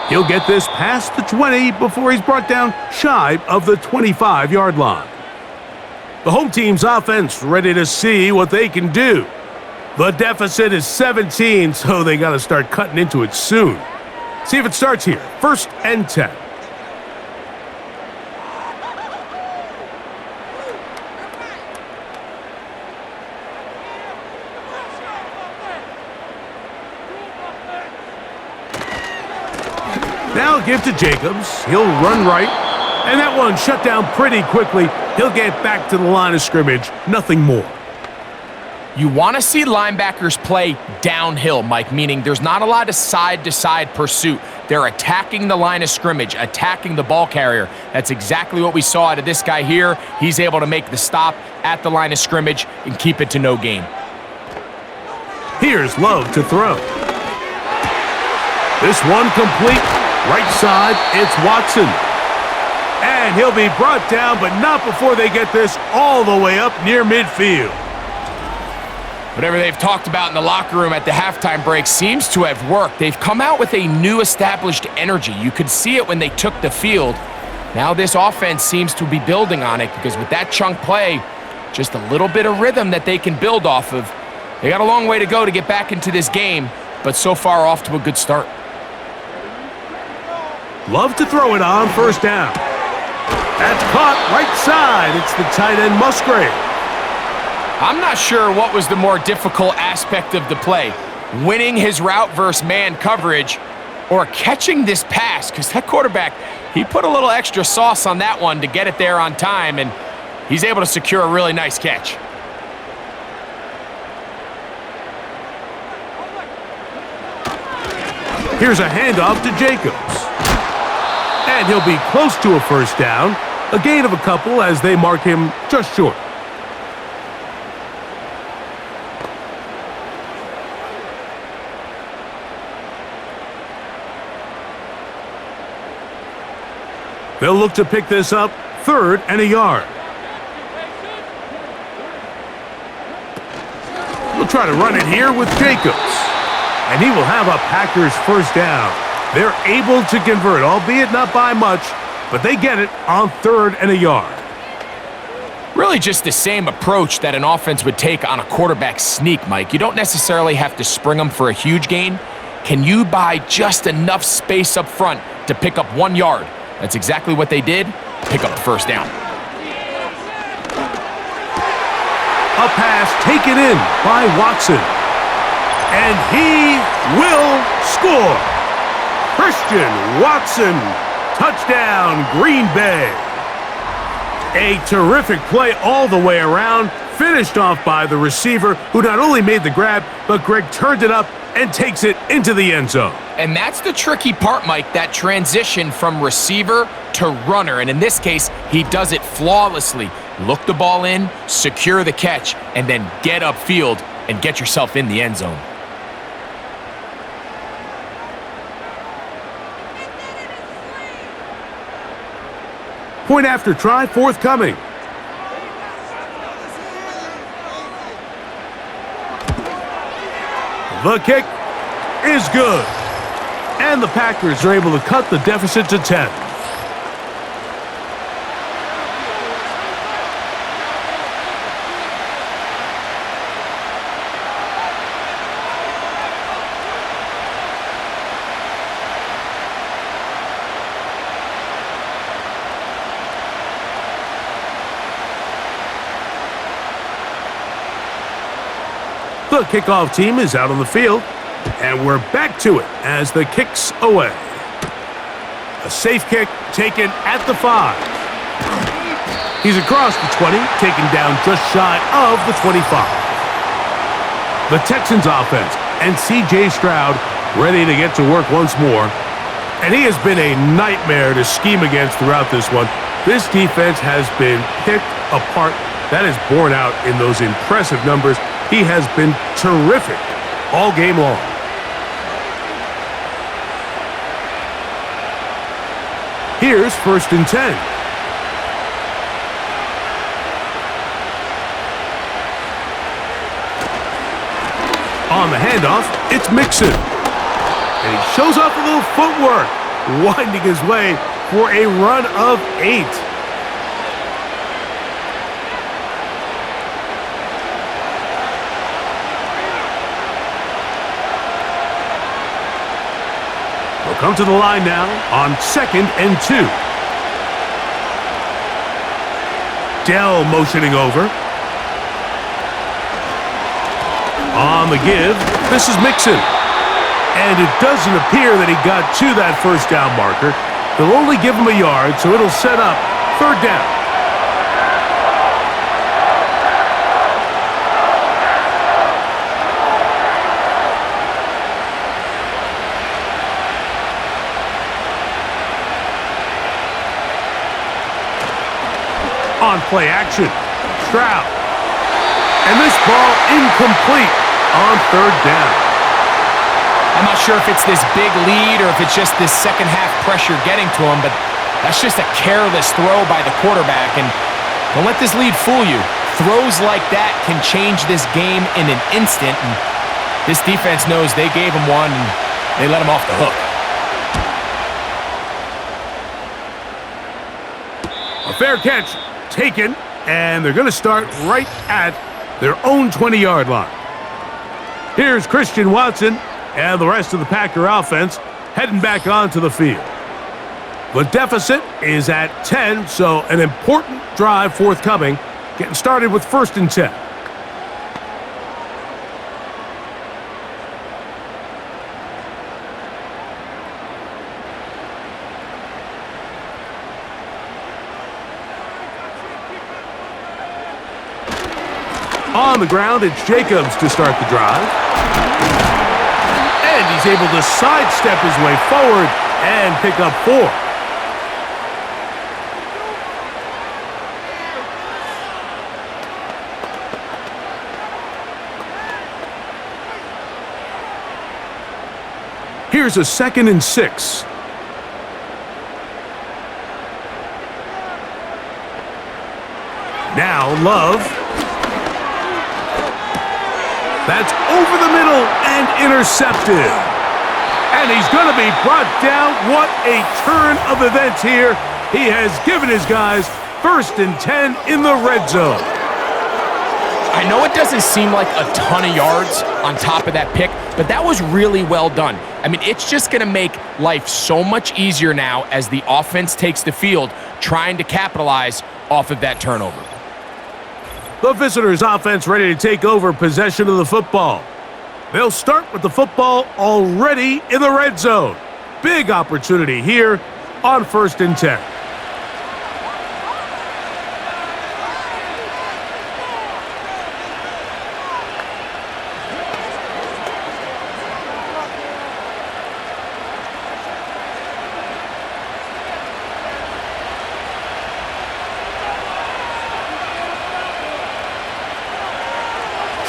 He'll get this past the 20 before he's brought down shy of the 25-yard line. The home team's offense ready to see what they can do. The deficit is 17, so they got to start cutting into it soon. See if it starts here. 1st and 10. Now give to Jacobs. He'll run right. And that one shut down pretty quickly. He'll get back to the line of scrimmage. Nothing more. You want to see linebackers play downhill, Mike, meaning there's not a lot of side-to-side pursuit. They're attacking the line of scrimmage, attacking the ball carrier. That's exactly what we saw out of this guy here. He's able to make the stop at the line of scrimmage and keep it to no gain. Here's Love to throw. This one complete. Right side, it's Watson. And he'll be brought down, but not before they get this all the way up near midfield. Whatever they've talked about in the locker room at the halftime break seems to have worked. They've come out with a new established energy. You could see it when they took the field. Now this offense seems to be building on it because with that chunk play, just a little bit of rhythm that they can build off of. They got a long way to go to get back into this game, but so far off to a good start. Love to throw it on 1st down. That's caught right side. It's the tight end Musgrave. I'm not sure what was the more difficult aspect of the play, winning his route versus man coverage or catching this pass, because that quarterback, he put a little extra sauce on that one to get it there on time, and he's able to secure a really nice catch. Here's a handoff to Jacobs. And he'll be close to a 1st down. A gain of a couple as they mark him just short. They'll look to pick this up 3rd and a yard. We'll try to run it here with Jacobs. And he will have a Packers 1st down. They're able to convert, albeit not by much, but they get it on 3rd and a yard. Really just the same approach that an offense would take on a quarterback sneak, Mike. You don't necessarily have to spring them for a huge gain. Can you buy just enough space up front to pick up 1 yard? That's exactly what they did. Pick up the 1st down. A pass taken in by Watson. And he will score. Christian Watson, touchdown, Green Bay. A terrific play all the way around, finished off by the receiver, who not only made the grab, but Greg turned it up and takes it into the end zone. And that's the tricky part, Mike, that transition from receiver to runner. And in this case, he does it flawlessly. Look the ball in, secure the catch, and then get upfield and get yourself in the end zone. Point after try forthcoming. The kick is good. And the Packers are able to cut the deficit to 10. The kickoff team is out on the field, and we're back to it as the kick's away. A safe kick taken at the 5. He's across the 20, taken down just shy of the 25. The Texans offense and C.J. Stroud ready to get to work once more. And he has been a nightmare to scheme against throughout this one. This defense has been picked apart. That is borne out in those impressive numbers. He has been terrific all game long. Here's 1st and 10. On the handoff, it's Mixon. And he shows off a little footwork. winding his way for a run of 8. They'll come to the line now on 2nd and 2. Dell motioning over. On the give, this is Mixon. And it doesn't appear that he got to that first down marker. They'll only give him a yard, so it'll set up 3rd down. On play action, Stroud. And this ball incomplete on 3rd down. I'm not sure if it's this big lead or if it's just this second half pressure getting to him, but that's just a careless throw by the quarterback. And don't let this lead fool you. Throws like that can change this game in an instant. And this defense knows they gave him one and they let him off the hook. A fair catch taken, and they're going to start right at their own 20-yard line. Here's Christian Watson and the rest of the Packer offense heading back onto the field. The deficit is at 10, so an important drive forthcoming, getting started with 1st and 10. On the ground, it's Jacobs to start the drive. And he's able to sidestep his way forward and pick up 4. Here's a 2nd and 6. Now Love. That's over the middle and intercepted. And he's going to be brought down. What a turn of events here. He has given his guys 1st and 10 in the red zone. I know it doesn't seem like a ton of yards on top of that pick, but that was really well done. I mean, it's just going to make life so much easier now as the offense takes the field, trying to capitalize off of that turnover. The visitors' offense ready to take over possession of the football. They'll start with the football already in the red zone. Big opportunity here on 1st and 10.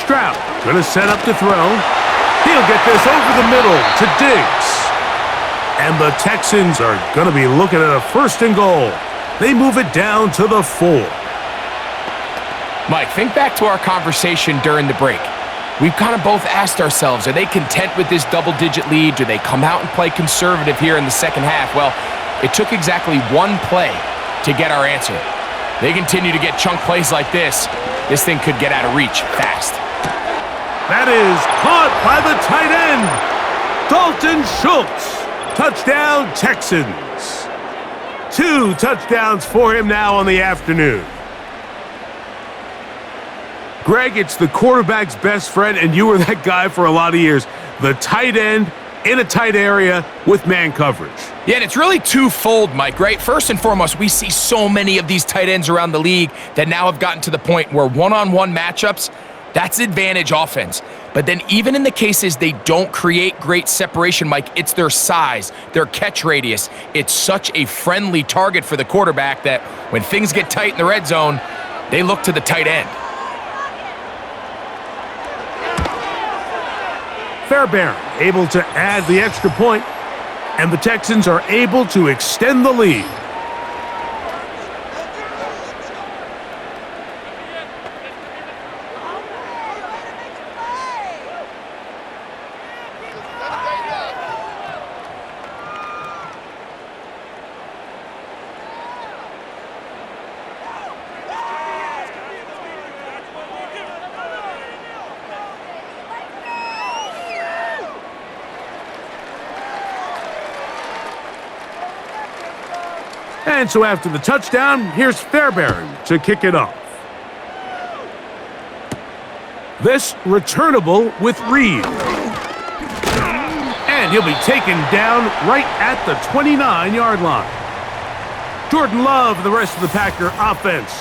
Stroud going to set up to throw. He'll get this over the middle to Diggs. And the Texans are going to be looking at a 1st and goal. They move it down to the 4. Mike, think back to our conversation during the break. We've kind of both asked ourselves, are they content with this double-digit lead? Do they come out and play conservative here in the second half? Well, it took exactly one play to get our answer. They continue to get chunk plays like this. This thing could get out of reach fast. That is caught by the tight end, Dalton Schultz. Touchdown, Texans. 2 touchdowns for him now on the afternoon. Greg, it's the quarterback's best friend, and you were that guy for a lot of years. The tight end in a tight area with man coverage. Yeah, and it's really twofold, Mike, right? First and foremost, we see so many of these tight ends around the league that now have gotten to the point where one-on-one matchups, that's advantage offense. But then even in the cases they don't create great separation, Mike, it's their size, their catch radius. It's such a friendly target for the quarterback that when things get tight in the red zone, they look to the tight end. Fairbairn able to add the extra point, and the Texans are able to extend the lead. And so after the touchdown, here's Fairbairn to kick it off. This returnable with Reed. And he'll be taken down right at the 29-yard line. Jordan Love and the rest of the Packer offense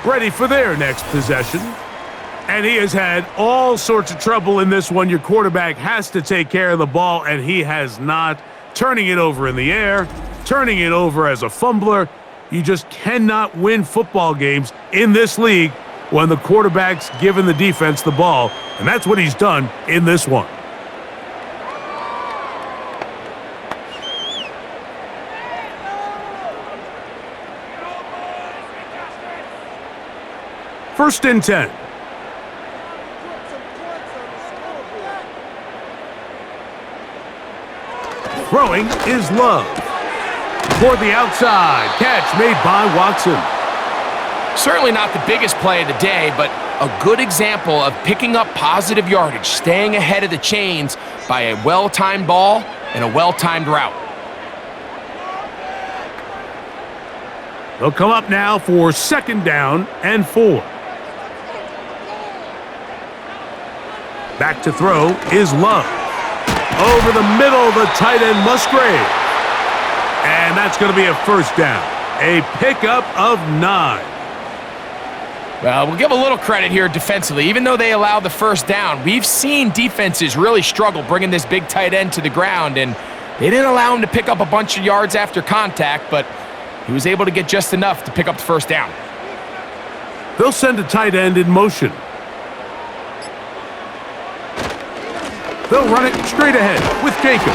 ready for their next possession. And he has had all sorts of trouble in this one. Your quarterback has to take care of the ball, and he has not. Turning it over in the air, turning it over as a fumbler. You just cannot win football games in this league when the quarterback's giving the defense the ball, and that's what he's done in this one. First and 10. Throwing is Love. Toward the outside. Catch made by Watson. Certainly not the biggest play of the day, but a good example of picking up positive yardage, staying ahead of the chains by a well-timed ball and a well-timed route. They'll come up now for 2nd down and 4. Back to throw is Love. Over the middle, the tight end Musgrave. And that's going to be a 1st down. A pickup of 9. Well, we'll give a little credit here defensively. Even though they allowed the 1st down, we've seen defenses really struggle bringing this big tight end to the ground, and they didn't allow him to pick up a bunch of yards after contact, but he was able to get just enough to pick up the 1st down. They'll send a tight end in motion. They'll run it straight ahead with Jacobs.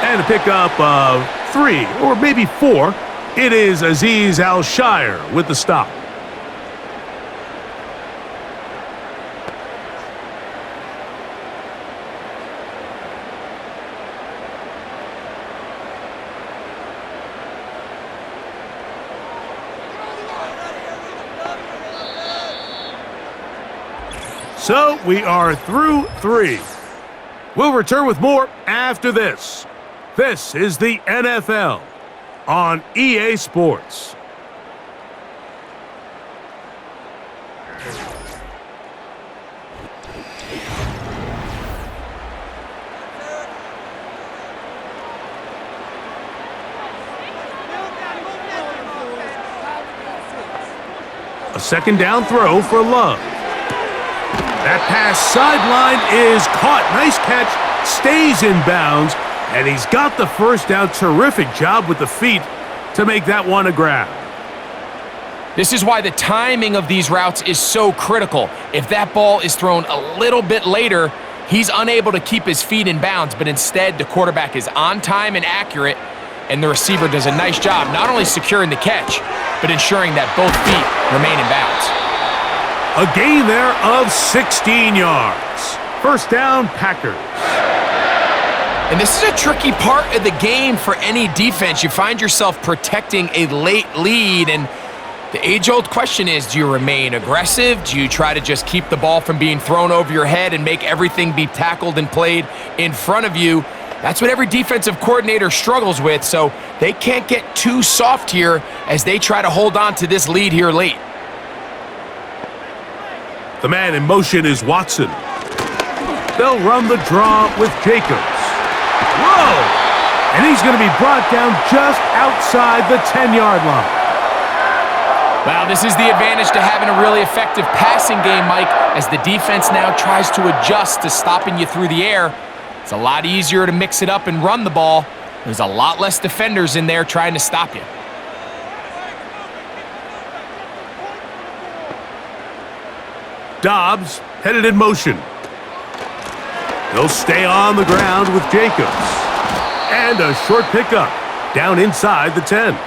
And a pickup of 3 or maybe 4. It is Azeez Al-Shire with the stop. So we are through 3. We'll return with more after this. This is the NFL on EA Sports. A 2nd down throw for Love. That pass sideline is caught. Nice catch. Stays in bounds. And he's got the 1st down. Terrific job with the feet to make that one a grab. This is why the timing of these routes is so critical. If that ball is thrown a little bit later, he's unable to keep his feet in bounds, but instead the quarterback is on time and accurate, and the receiver does a nice job not only securing the catch, but ensuring that both feet remain in bounds. A gain there of 16 yards. 1st down, Packers. And this is a tricky part of the game for any defense. You find yourself protecting a late lead, and the age-old question is, do you remain aggressive? Do you try to just keep the ball from being thrown over your head and make everything be tackled and played in front of you? That's what every defensive coordinator struggles with, so they can't get too soft here as they try to hold on to this lead here late. The man in motion is Watson. They'll run the draw with Jacobs. Whoa! And he's going to be brought down just outside the 10-yard line. Well, this is the advantage to having a really effective passing game, Mike, as the defense now tries to adjust to stopping you through the air. It's a lot easier to mix it up and run the ball. There's a lot less defenders in there trying to stop you. Dobbs headed in motion. He'll stay on the ground with Jacobs. And a short pickup down inside the 10.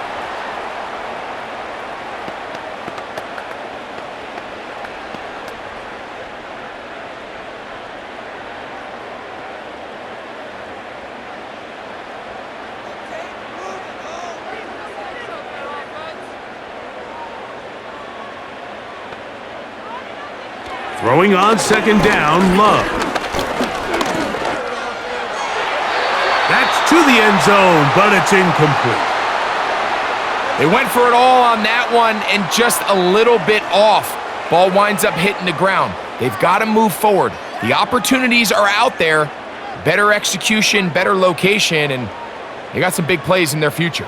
Throwing on 2nd down, Love. That's to the end zone, but it's incomplete. They went for it all on that one and just a little bit off. Ball winds up hitting the ground. They've got to move forward. The opportunities are out there. Better execution, better location, and they got some big plays in their future.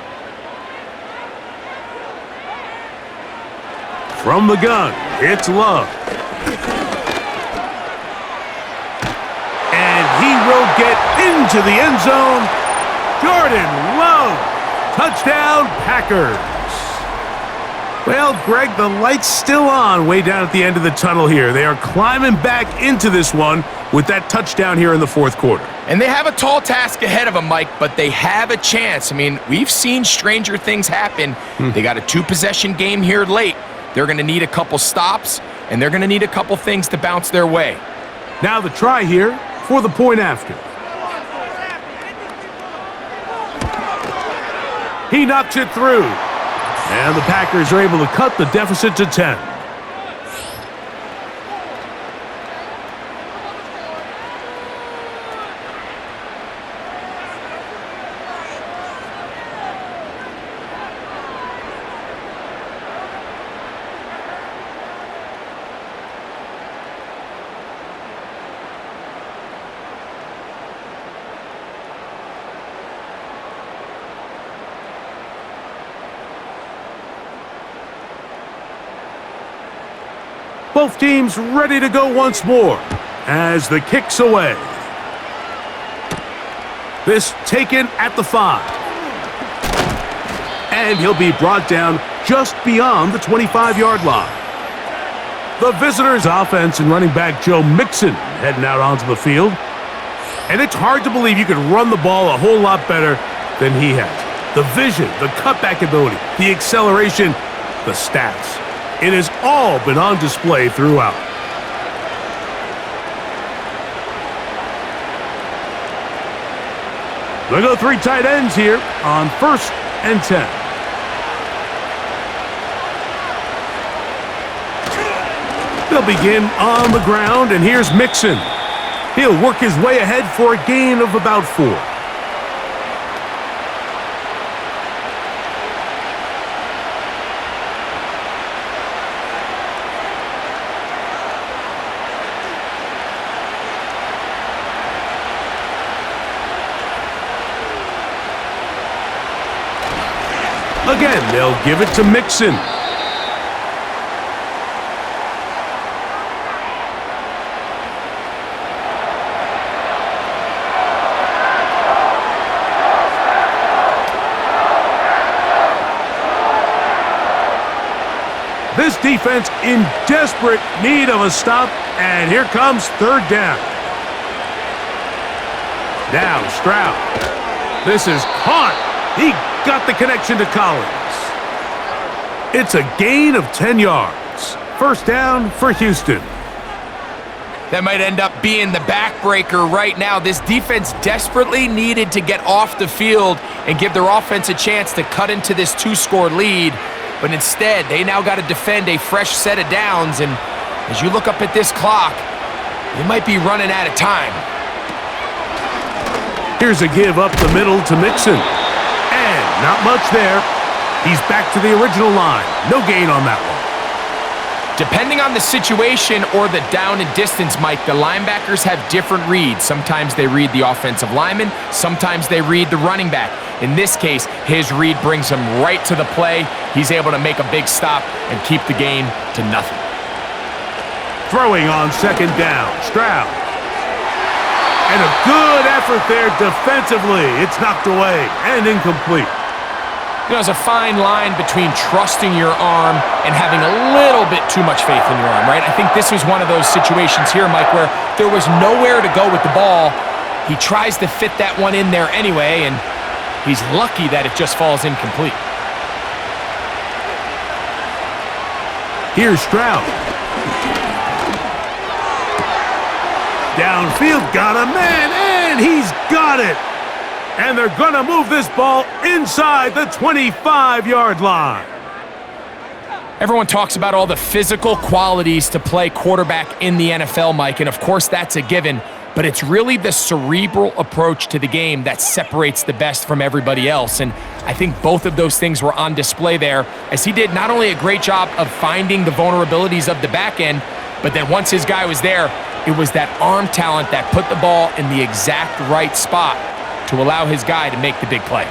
From the gun, it's Love. And he will get into the end zone. Jordan Love, touchdown Packers. Well, Greg, the light's still on way down at the end of the tunnel here. They are climbing back into this one with that touchdown here in the fourth quarter. And they have a tall task ahead of them, Mike, but they have a chance. I mean, we've seen stranger things happen. They got a 2-possession game here late. They're going to need a couple stops, and they're going to need a couple things to bounce their way. Now the try here for the point after. He knocks it through. And the Packers are able to cut the deficit to 10. Both teams ready to go once more as the kick's away. This taken at the 5. And he'll be brought down just beyond the 25-yard line. The visitors' offense and running back Joe Mixon heading out onto the field. And it's hard to believe you could run the ball a whole lot better than he has. The vision, the cutback ability, the acceleration, the stats. It has all been on display throughout. They'll go 3 tight ends here on 1st and 10. They'll begin on the ground, and here's Mixon. He'll work his way ahead for a gain of about 4. Again, they'll give it to Mixon. This defense in desperate need of a stop, and here comes 3rd down. Now Stroud. This is caught. He got the connection to Collins. It's a gain of 10 yards. 1st down for Houston. That might end up being the backbreaker right now. This defense desperately needed to get off the field and give their offense a chance to cut into this 2-score lead. But instead, they now got to defend a fresh set of downs. And as you look up at this clock, they might be running out of time. Here's a give up the middle to Mixon. And not much there. He's back to the original line. No gain on that one. Depending on the situation or the down and distance, Mike, the linebackers have different reads. Sometimes they read the offensive lineman. Sometimes they read the running back. In this case, his read brings him right to the play. He's able to make a big stop and keep the gain to nothing. Throwing on 2nd down, Stroud. And a good effort there defensively. It's knocked away and incomplete. You know, there's a fine line between trusting your arm and having a little bit too much faith in your arm, right? I think this was one of those situations here, Mike, where there was nowhere to go with the ball. He tries to fit that one in there anyway, and he's lucky that it just falls incomplete. Here's Stroud. Downfield, got a man, and he's got it. And they're going to move this ball inside the 25-yard line. Everyone talks about all the physical qualities to play quarterback in the NFL, Mike, and of course that's a given. but it's really the cerebral approach to the game that separates the best from everybody else. And I think both of those things were on display there, as he did not only a great job of finding the vulnerabilities of the back end, but then once his guy was there, it was that arm talent that put the ball in the exact right spot to allow his guy to make the big play.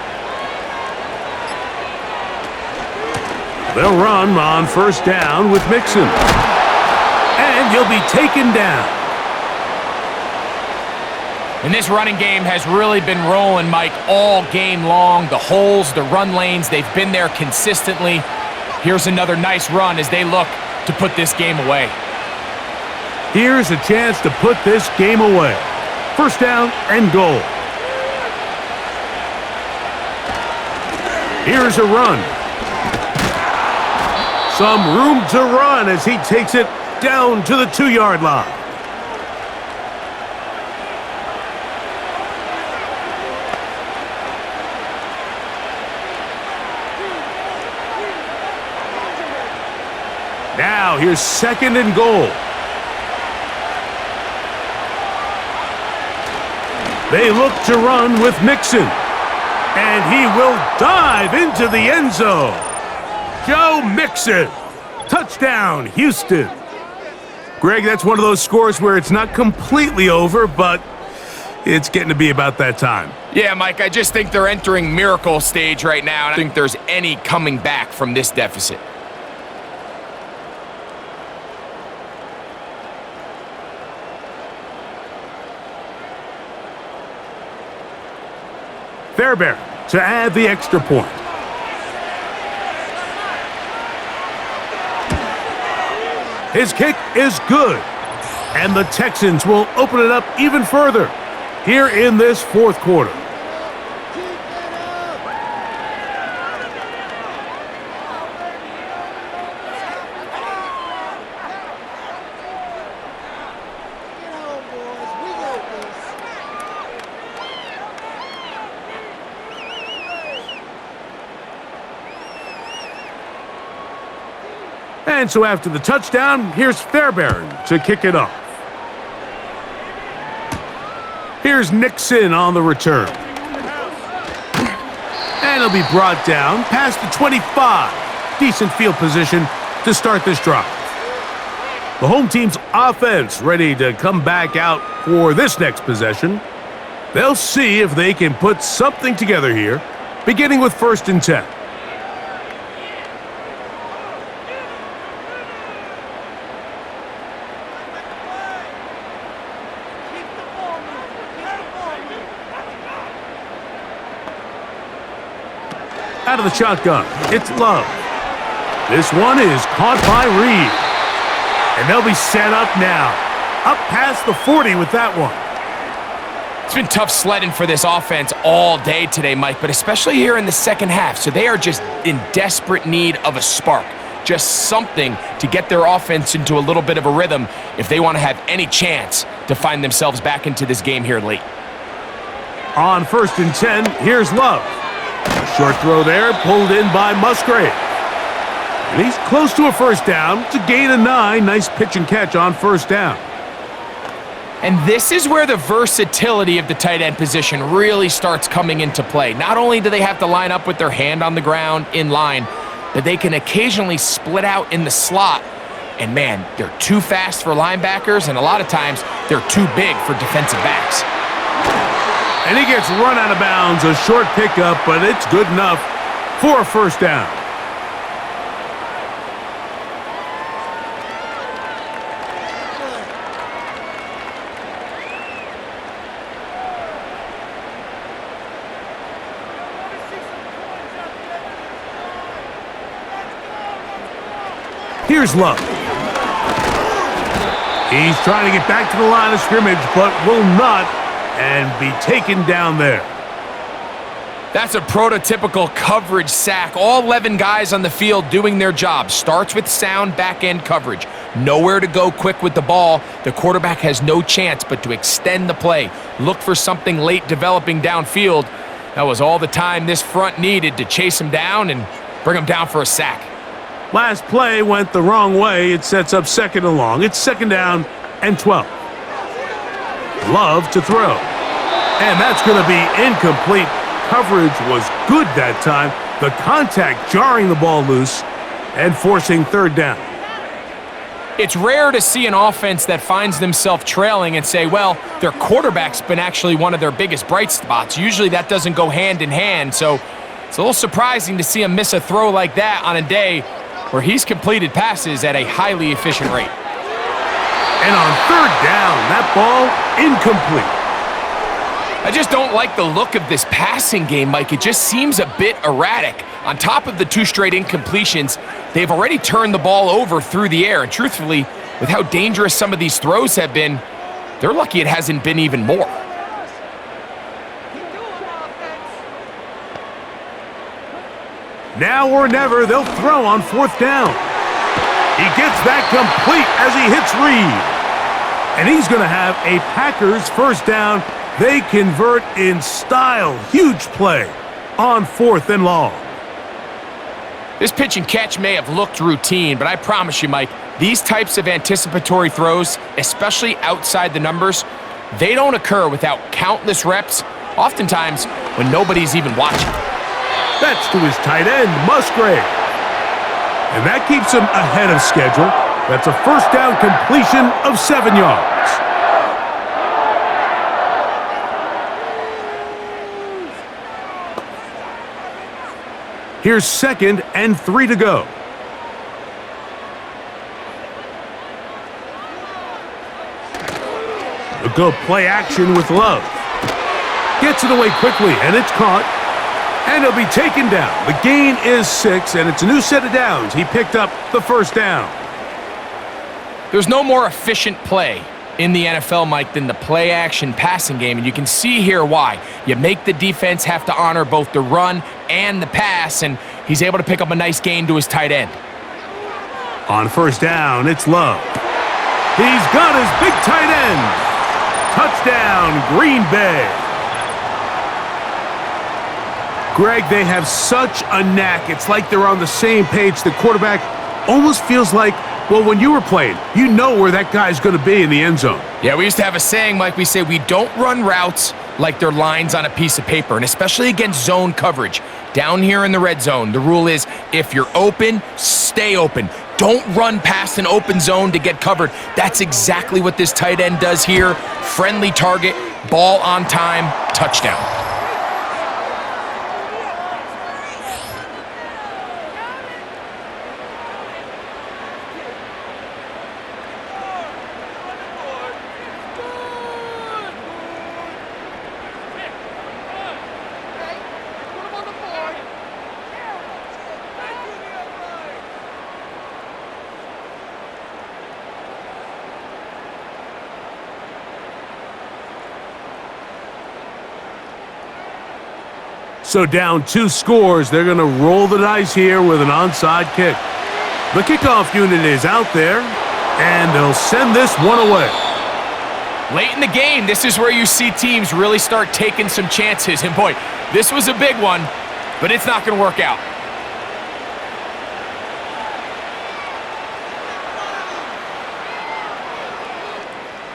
They'll run on first down with Mixon. And he'll be taken down. And this running game has really been rolling, Mike, all game long. The holes, the run lanes, they've been there consistently. Here's another nice run as they look to put this game away. Here's a chance to put this game away. First down and goal. Here's a run. Some room to run as he takes it down to the 2-yard line. Now here's second and goal. They look to run with Mixon. And he will dive into the end zone. Joe Mixon. Touchdown, Houston. Greg, that's one of those scores where it's not completely over, but it's getting to be about that time. Yeah, Mike, I just think they're entering miracle stage right now, and I don't think there's any coming back from this deficit. Fairbairn to add the extra point. His kick is good. And the Texans will open it up even further here in this fourth quarter. And so after the touchdown, here's Fairbairn to kick it off. Here's Nixon on the return. And he'll be brought down past the 25. Decent field position to start this drive. The home team's offense ready to come back out for this next possession. They'll see if they can put something together here, beginning with 1st and 10. Out of the shotgun, it's Love. This one is caught by Reed. And they'll be set up now. Up past the 40 with that one. It's been tough sledding for this offense all day today, Mike, but especially here in the second half. So they are just in desperate need of a spark. Just something to get their offense into a little bit of a rhythm if they want to have any chance to find themselves back into this game here late. On 1st and 10, here's Love. A short throw there, pulled in by Musgrave. And he's close to a first down to gain a 9. Nice pitch and catch on first down. And this is where the versatility of the tight end position really starts coming into play. Not only do they have to line up with their hand on the ground in line, but they can occasionally split out in the slot. And man, they're too fast for linebackers, and a lot of times they're too big for defensive backs. And he gets run out of bounds, a short pickup, but it's good enough for a first down. Here's Love. He's trying to get back to the line of scrimmage, but will not, and be taken down there. That's a prototypical coverage sack. All 11 guys on the field doing their job. Starts with sound back-end coverage. Nowhere to go quick with the ball. The quarterback has no chance but to extend the play. Look for something late developing downfield. That was all the time this front needed to chase him down and bring him down for a sack. Last play went the wrong way. It sets up 2nd and long. It's 2nd down and 12. Love to throw. And that's going to be incomplete. Coverage was good that time. The contact jarring the ball loose and forcing third down. It's rare to see an offense that finds themselves trailing and say, well, their quarterback's been actually one of their biggest bright spots. Usually that doesn't go hand in hand, so it's a little surprising to see him miss a throw like that on a day where he's completed passes at a highly efficient rate. And on third down, that ball incomplete. I just don't like the look of this passing game, Mike. It just seems a bit erratic. On top of the 2 straight incompletions, they've already turned the ball over through the air. And truthfully, with how dangerous some of these throws have been, they're lucky it hasn't been even more. Now or never, they'll throw on fourth down. He gets that complete as he hits Reed. And he's going to have a Packers first down. They convert in style. Huge play on 4th and long. This pitch and catch may have looked routine, but I promise you, Mike, these types of anticipatory throws, especially outside the numbers, they don't occur without countless reps, oftentimes when nobody's even watching. That's to his tight end, Musgrave. And that keeps him ahead of schedule. That's a first down completion of 7 yards. Here's 2nd and 3 to go. A good play action with Love. Gets it away quickly, and it's caught. And he'll be taken down. The gain is 6, and it's a new set of downs. He picked up the first down. There's no more efficient play in the NFL, Mike, than the play-action passing game, and you can see here why. You make the defense have to honor both the run and the pass, and he's able to pick up a nice gain to his tight end. On first down, it's Love. He's got his big tight end. Touchdown, Green Bay. Greg, they have such a knack. It's like they're on the same page. The quarterback almost feels like, well, when you were playing, you know where that guy's going to be in the end zone. Yeah, we used to have a saying, Mike. We say we don't run routes like they're lines on a piece of paper, and especially against zone coverage. Down here in the red zone, the rule is if you're open, stay open. Don't run past an open zone to get covered. That's exactly what this tight end does here. Friendly target, ball on time, touchdown. So down 2 scores, they're going to roll the dice here with an onside kick. The kickoff unit is out there, and they'll send this one away. Late in the game, this is where you see teams really start taking some chances. And boy, this was a big one, but it's not going to work out.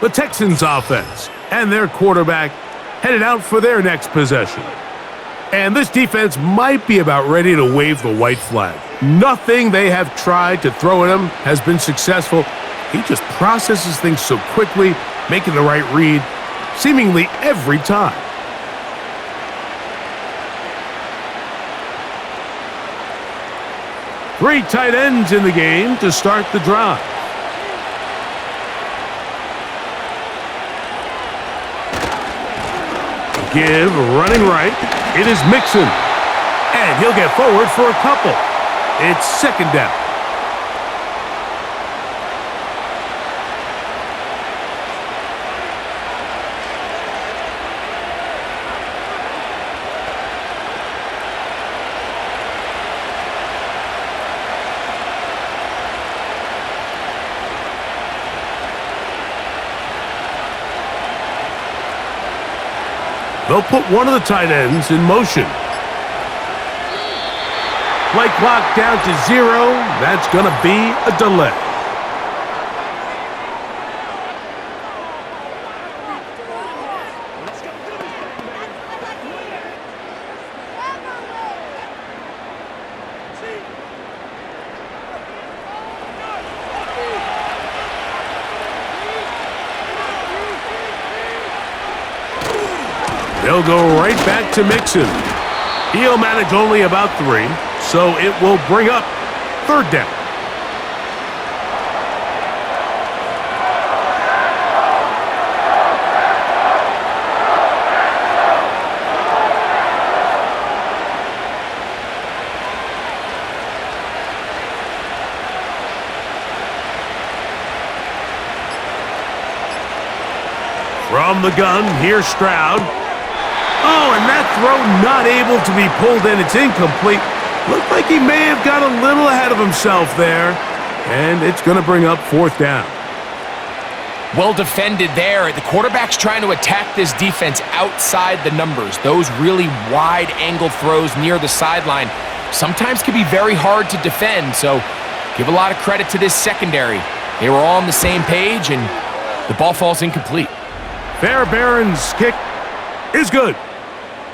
The Texans offense and their quarterback headed out for their next possession. And this defense might be about ready to wave the white flag. Nothing they have tried to throw at him has been successful. He just processes things so quickly, making the right read seemingly every time. Three tight ends in the game to start the drive. Give running right. It is Mixon. And he'll get forward for a couple. It's second down. They'll put one of the tight ends in motion. Play clock down to 0. That's going to be a delay. They'll go right back to Mixon. He'll manage only about 3, so it will bring up 3rd down. From the gun, here's Stroud. Oh, and that throw not able to be pulled in. It's incomplete. Looked like he may have got a little ahead of himself there. And it's going to bring up 4th down. Well defended there. The quarterback's trying to attack this defense outside the numbers. Those really wide angle throws near the sideline sometimes can be very hard to defend. So give a lot of credit to this secondary. They were all on the same page, and the ball falls incomplete. Fairbairn's kick is good.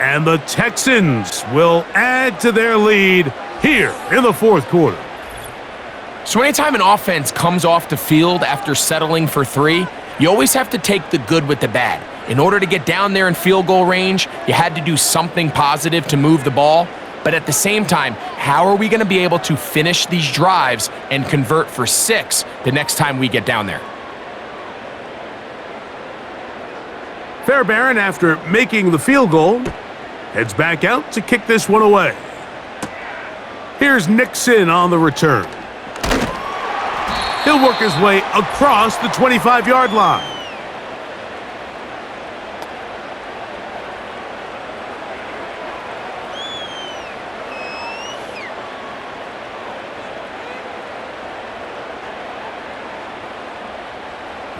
And the Texans will add to their lead here in the 4th quarter. So anytime an offense comes off the field after settling for 3, you always have to take the good with the bad. In order to get down there in field goal range, you had to do something positive to move the ball. But at the same time, how are we going to be able to finish these drives and convert for 6 the next time we get down there? Fairbairn, after making the field goal, heads back out to kick this one away. Here's Nixon on the return. He'll work his way across the 25-yard line.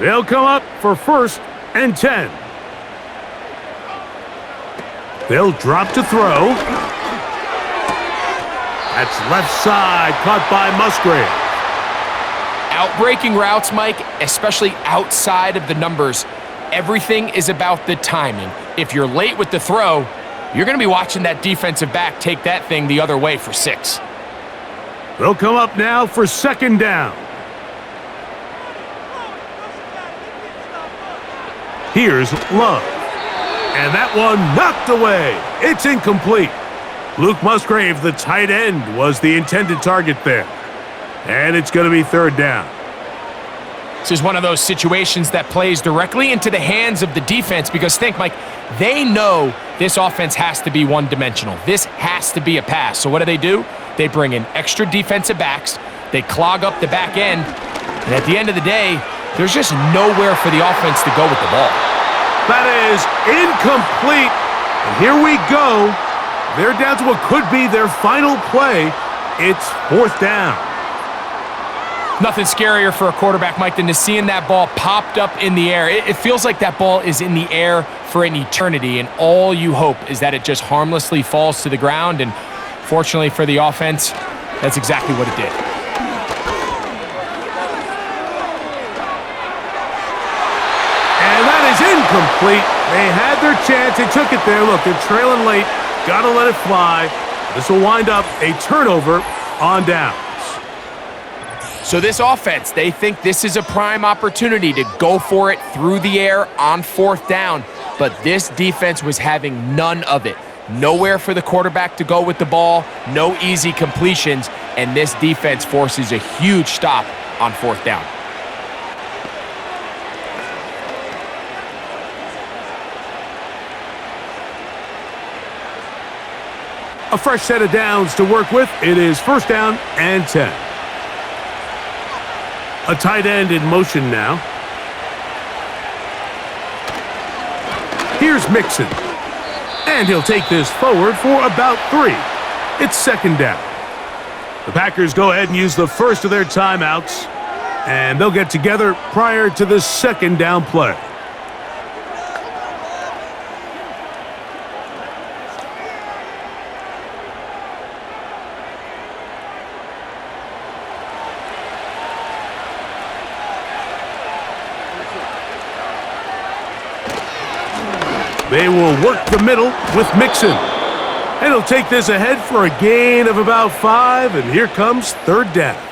They'll come up for 1st and 10. They'll drop to throw. That's left side, caught by Musgrave. Outbreaking routes, Mike, especially outside of the numbers, everything is about the timing. If you're late with the throw, you're going to be watching that defensive back take that thing the other way for 6. They'll come up now for 2nd down. Here's Love. And that one knocked away. It's incomplete. Luke Musgrave, the tight end, was the intended target there. And it's going to be 3rd down. This is one of those situations that plays directly into the hands of the defense because think, Mike, they know this offense has to be one-dimensional. This has to be a pass. So what do? They bring in extra defensive backs. They clog up the back end. And at the end of the day, there's just nowhere for the offense to go with the ball. That is incomplete. And here we go. They're down to what could be their final play. It's 4th down. Nothing scarier for a quarterback, Mike, than to seeing that ball popped up in the air. It feels like that ball is in the air for an eternity, and all you hope is that it just harmlessly falls to the ground. And fortunately for the offense, that's exactly what it did. Incomplete. They had their chance. They took it there. Look, they're trailing late. Got to let it fly. This will wind up a turnover on downs. So this offense, they think this is a prime opportunity to go for it through the air on 4th down. But this defense was having none of it. Nowhere for the quarterback to go with the ball. No easy completions. And this defense forces a huge stop on 4th down. A fresh set of downs to work with. It is 1st down and 10. A tight end in motion now. Here's Mixon. And he'll take this forward for about 3. It's 2nd down. The Packers go ahead and use the first of their timeouts. And they'll get together prior to the 2nd down play. They will work the middle with Mixon. And he'll take this ahead for a gain of about 5, and here comes 3rd down.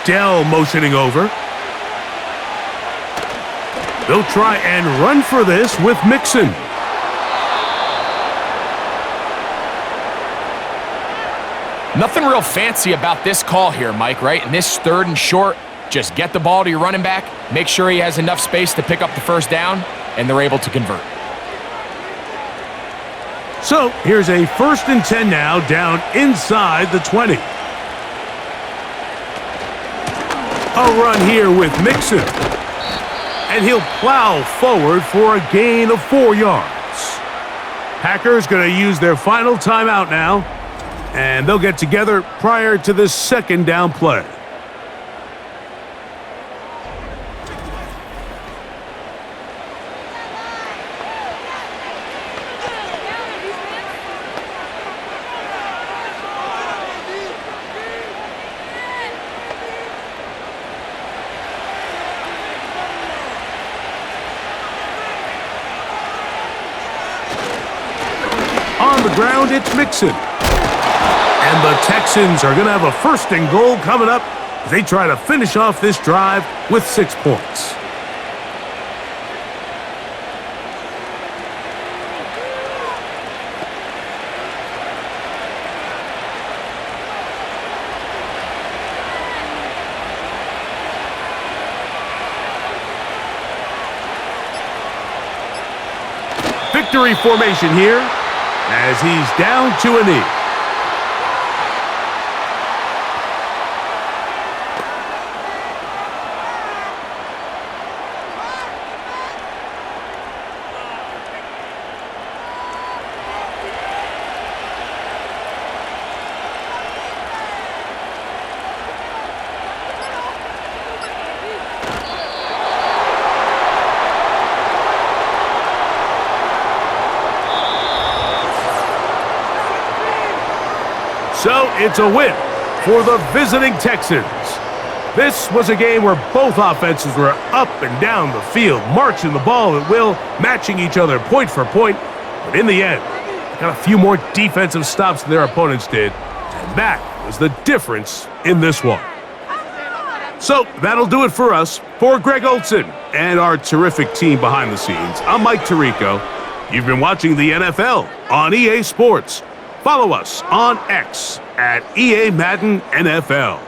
Dell motioning over. They'll try and run for this with Mixon. Nothing real fancy about this call here, Mike, right? In this 3rd and short, just get the ball to your running back, make sure he has enough space to pick up the first down, and they're able to convert. So here's a 1st and 10 now, down inside the 20. A run here with Mixon. And he'll plow forward for a gain of 4 yards. Packers going to use their final timeout now, and they'll get together prior to the 2nd down play. On the ground, it's Mixon. And the Texans are going to have a 1st and goal coming up as they try to finish off this drive with 6 points. Victory formation here as he's down to a knee. So it's a win for the visiting Texans. This was a game where both offenses were up and down the field, marching the ball at will, matching each other point for point. But in the end, they got a few more defensive stops than their opponents did. And that was the difference in this one. So that'll do it for us. For Greg Olson and our terrific team behind the scenes, I'm Mike Tirico. You've been watching the NFL on EA Sports. Follow us on X at EA Madden NFL.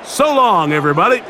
So long, everybody.